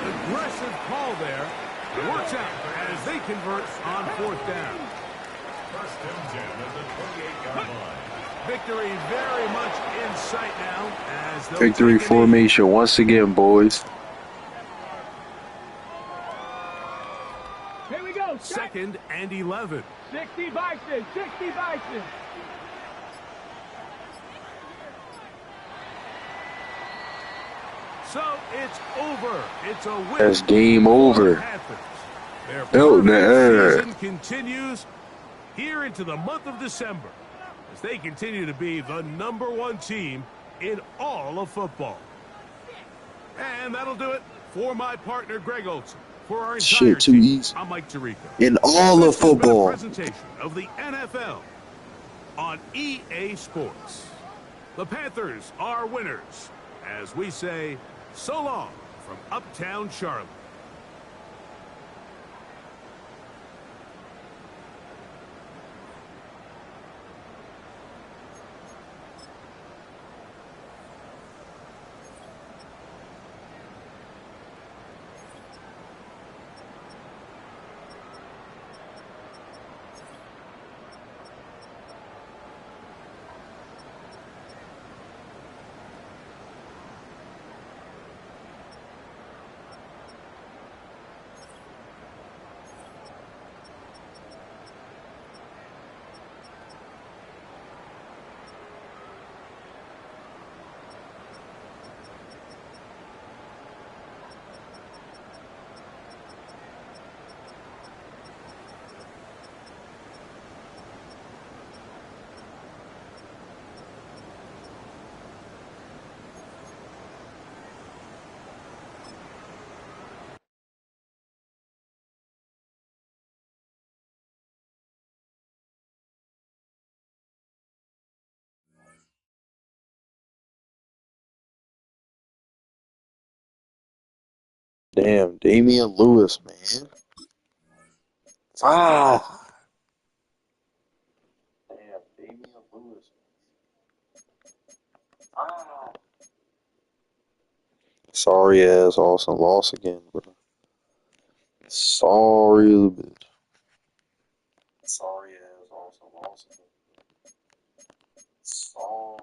Aggressive call there. It works out as they convert on 4th down. 1st and 10 at the 28-yard line. Victory very much in sight now. As Victory formation once again, boys. Here we go. Second and 11. 60 Bison. 60 Bison. So it's over. It's a win. That's game for the over. Panthers. Their Belt in the perfect air. season continues here into the month of December as they continue to be the #1 team in all of football. And that'll do it for my partner, Greg Olson. For our entire Shit, too team, easy. I'm Mike Tirico. In all of This has been a football. presentation of the NFL on EA Sports. The Panthers are winners, as we say, so long from Uptown Charlotte. Damn, Damian Lewis, man. Ah. Damn, Damian Lewis. Ah. Sorry ass Austin lost again, bro. Sorry, little bit. Sorry ass Austin lost again. Sorry.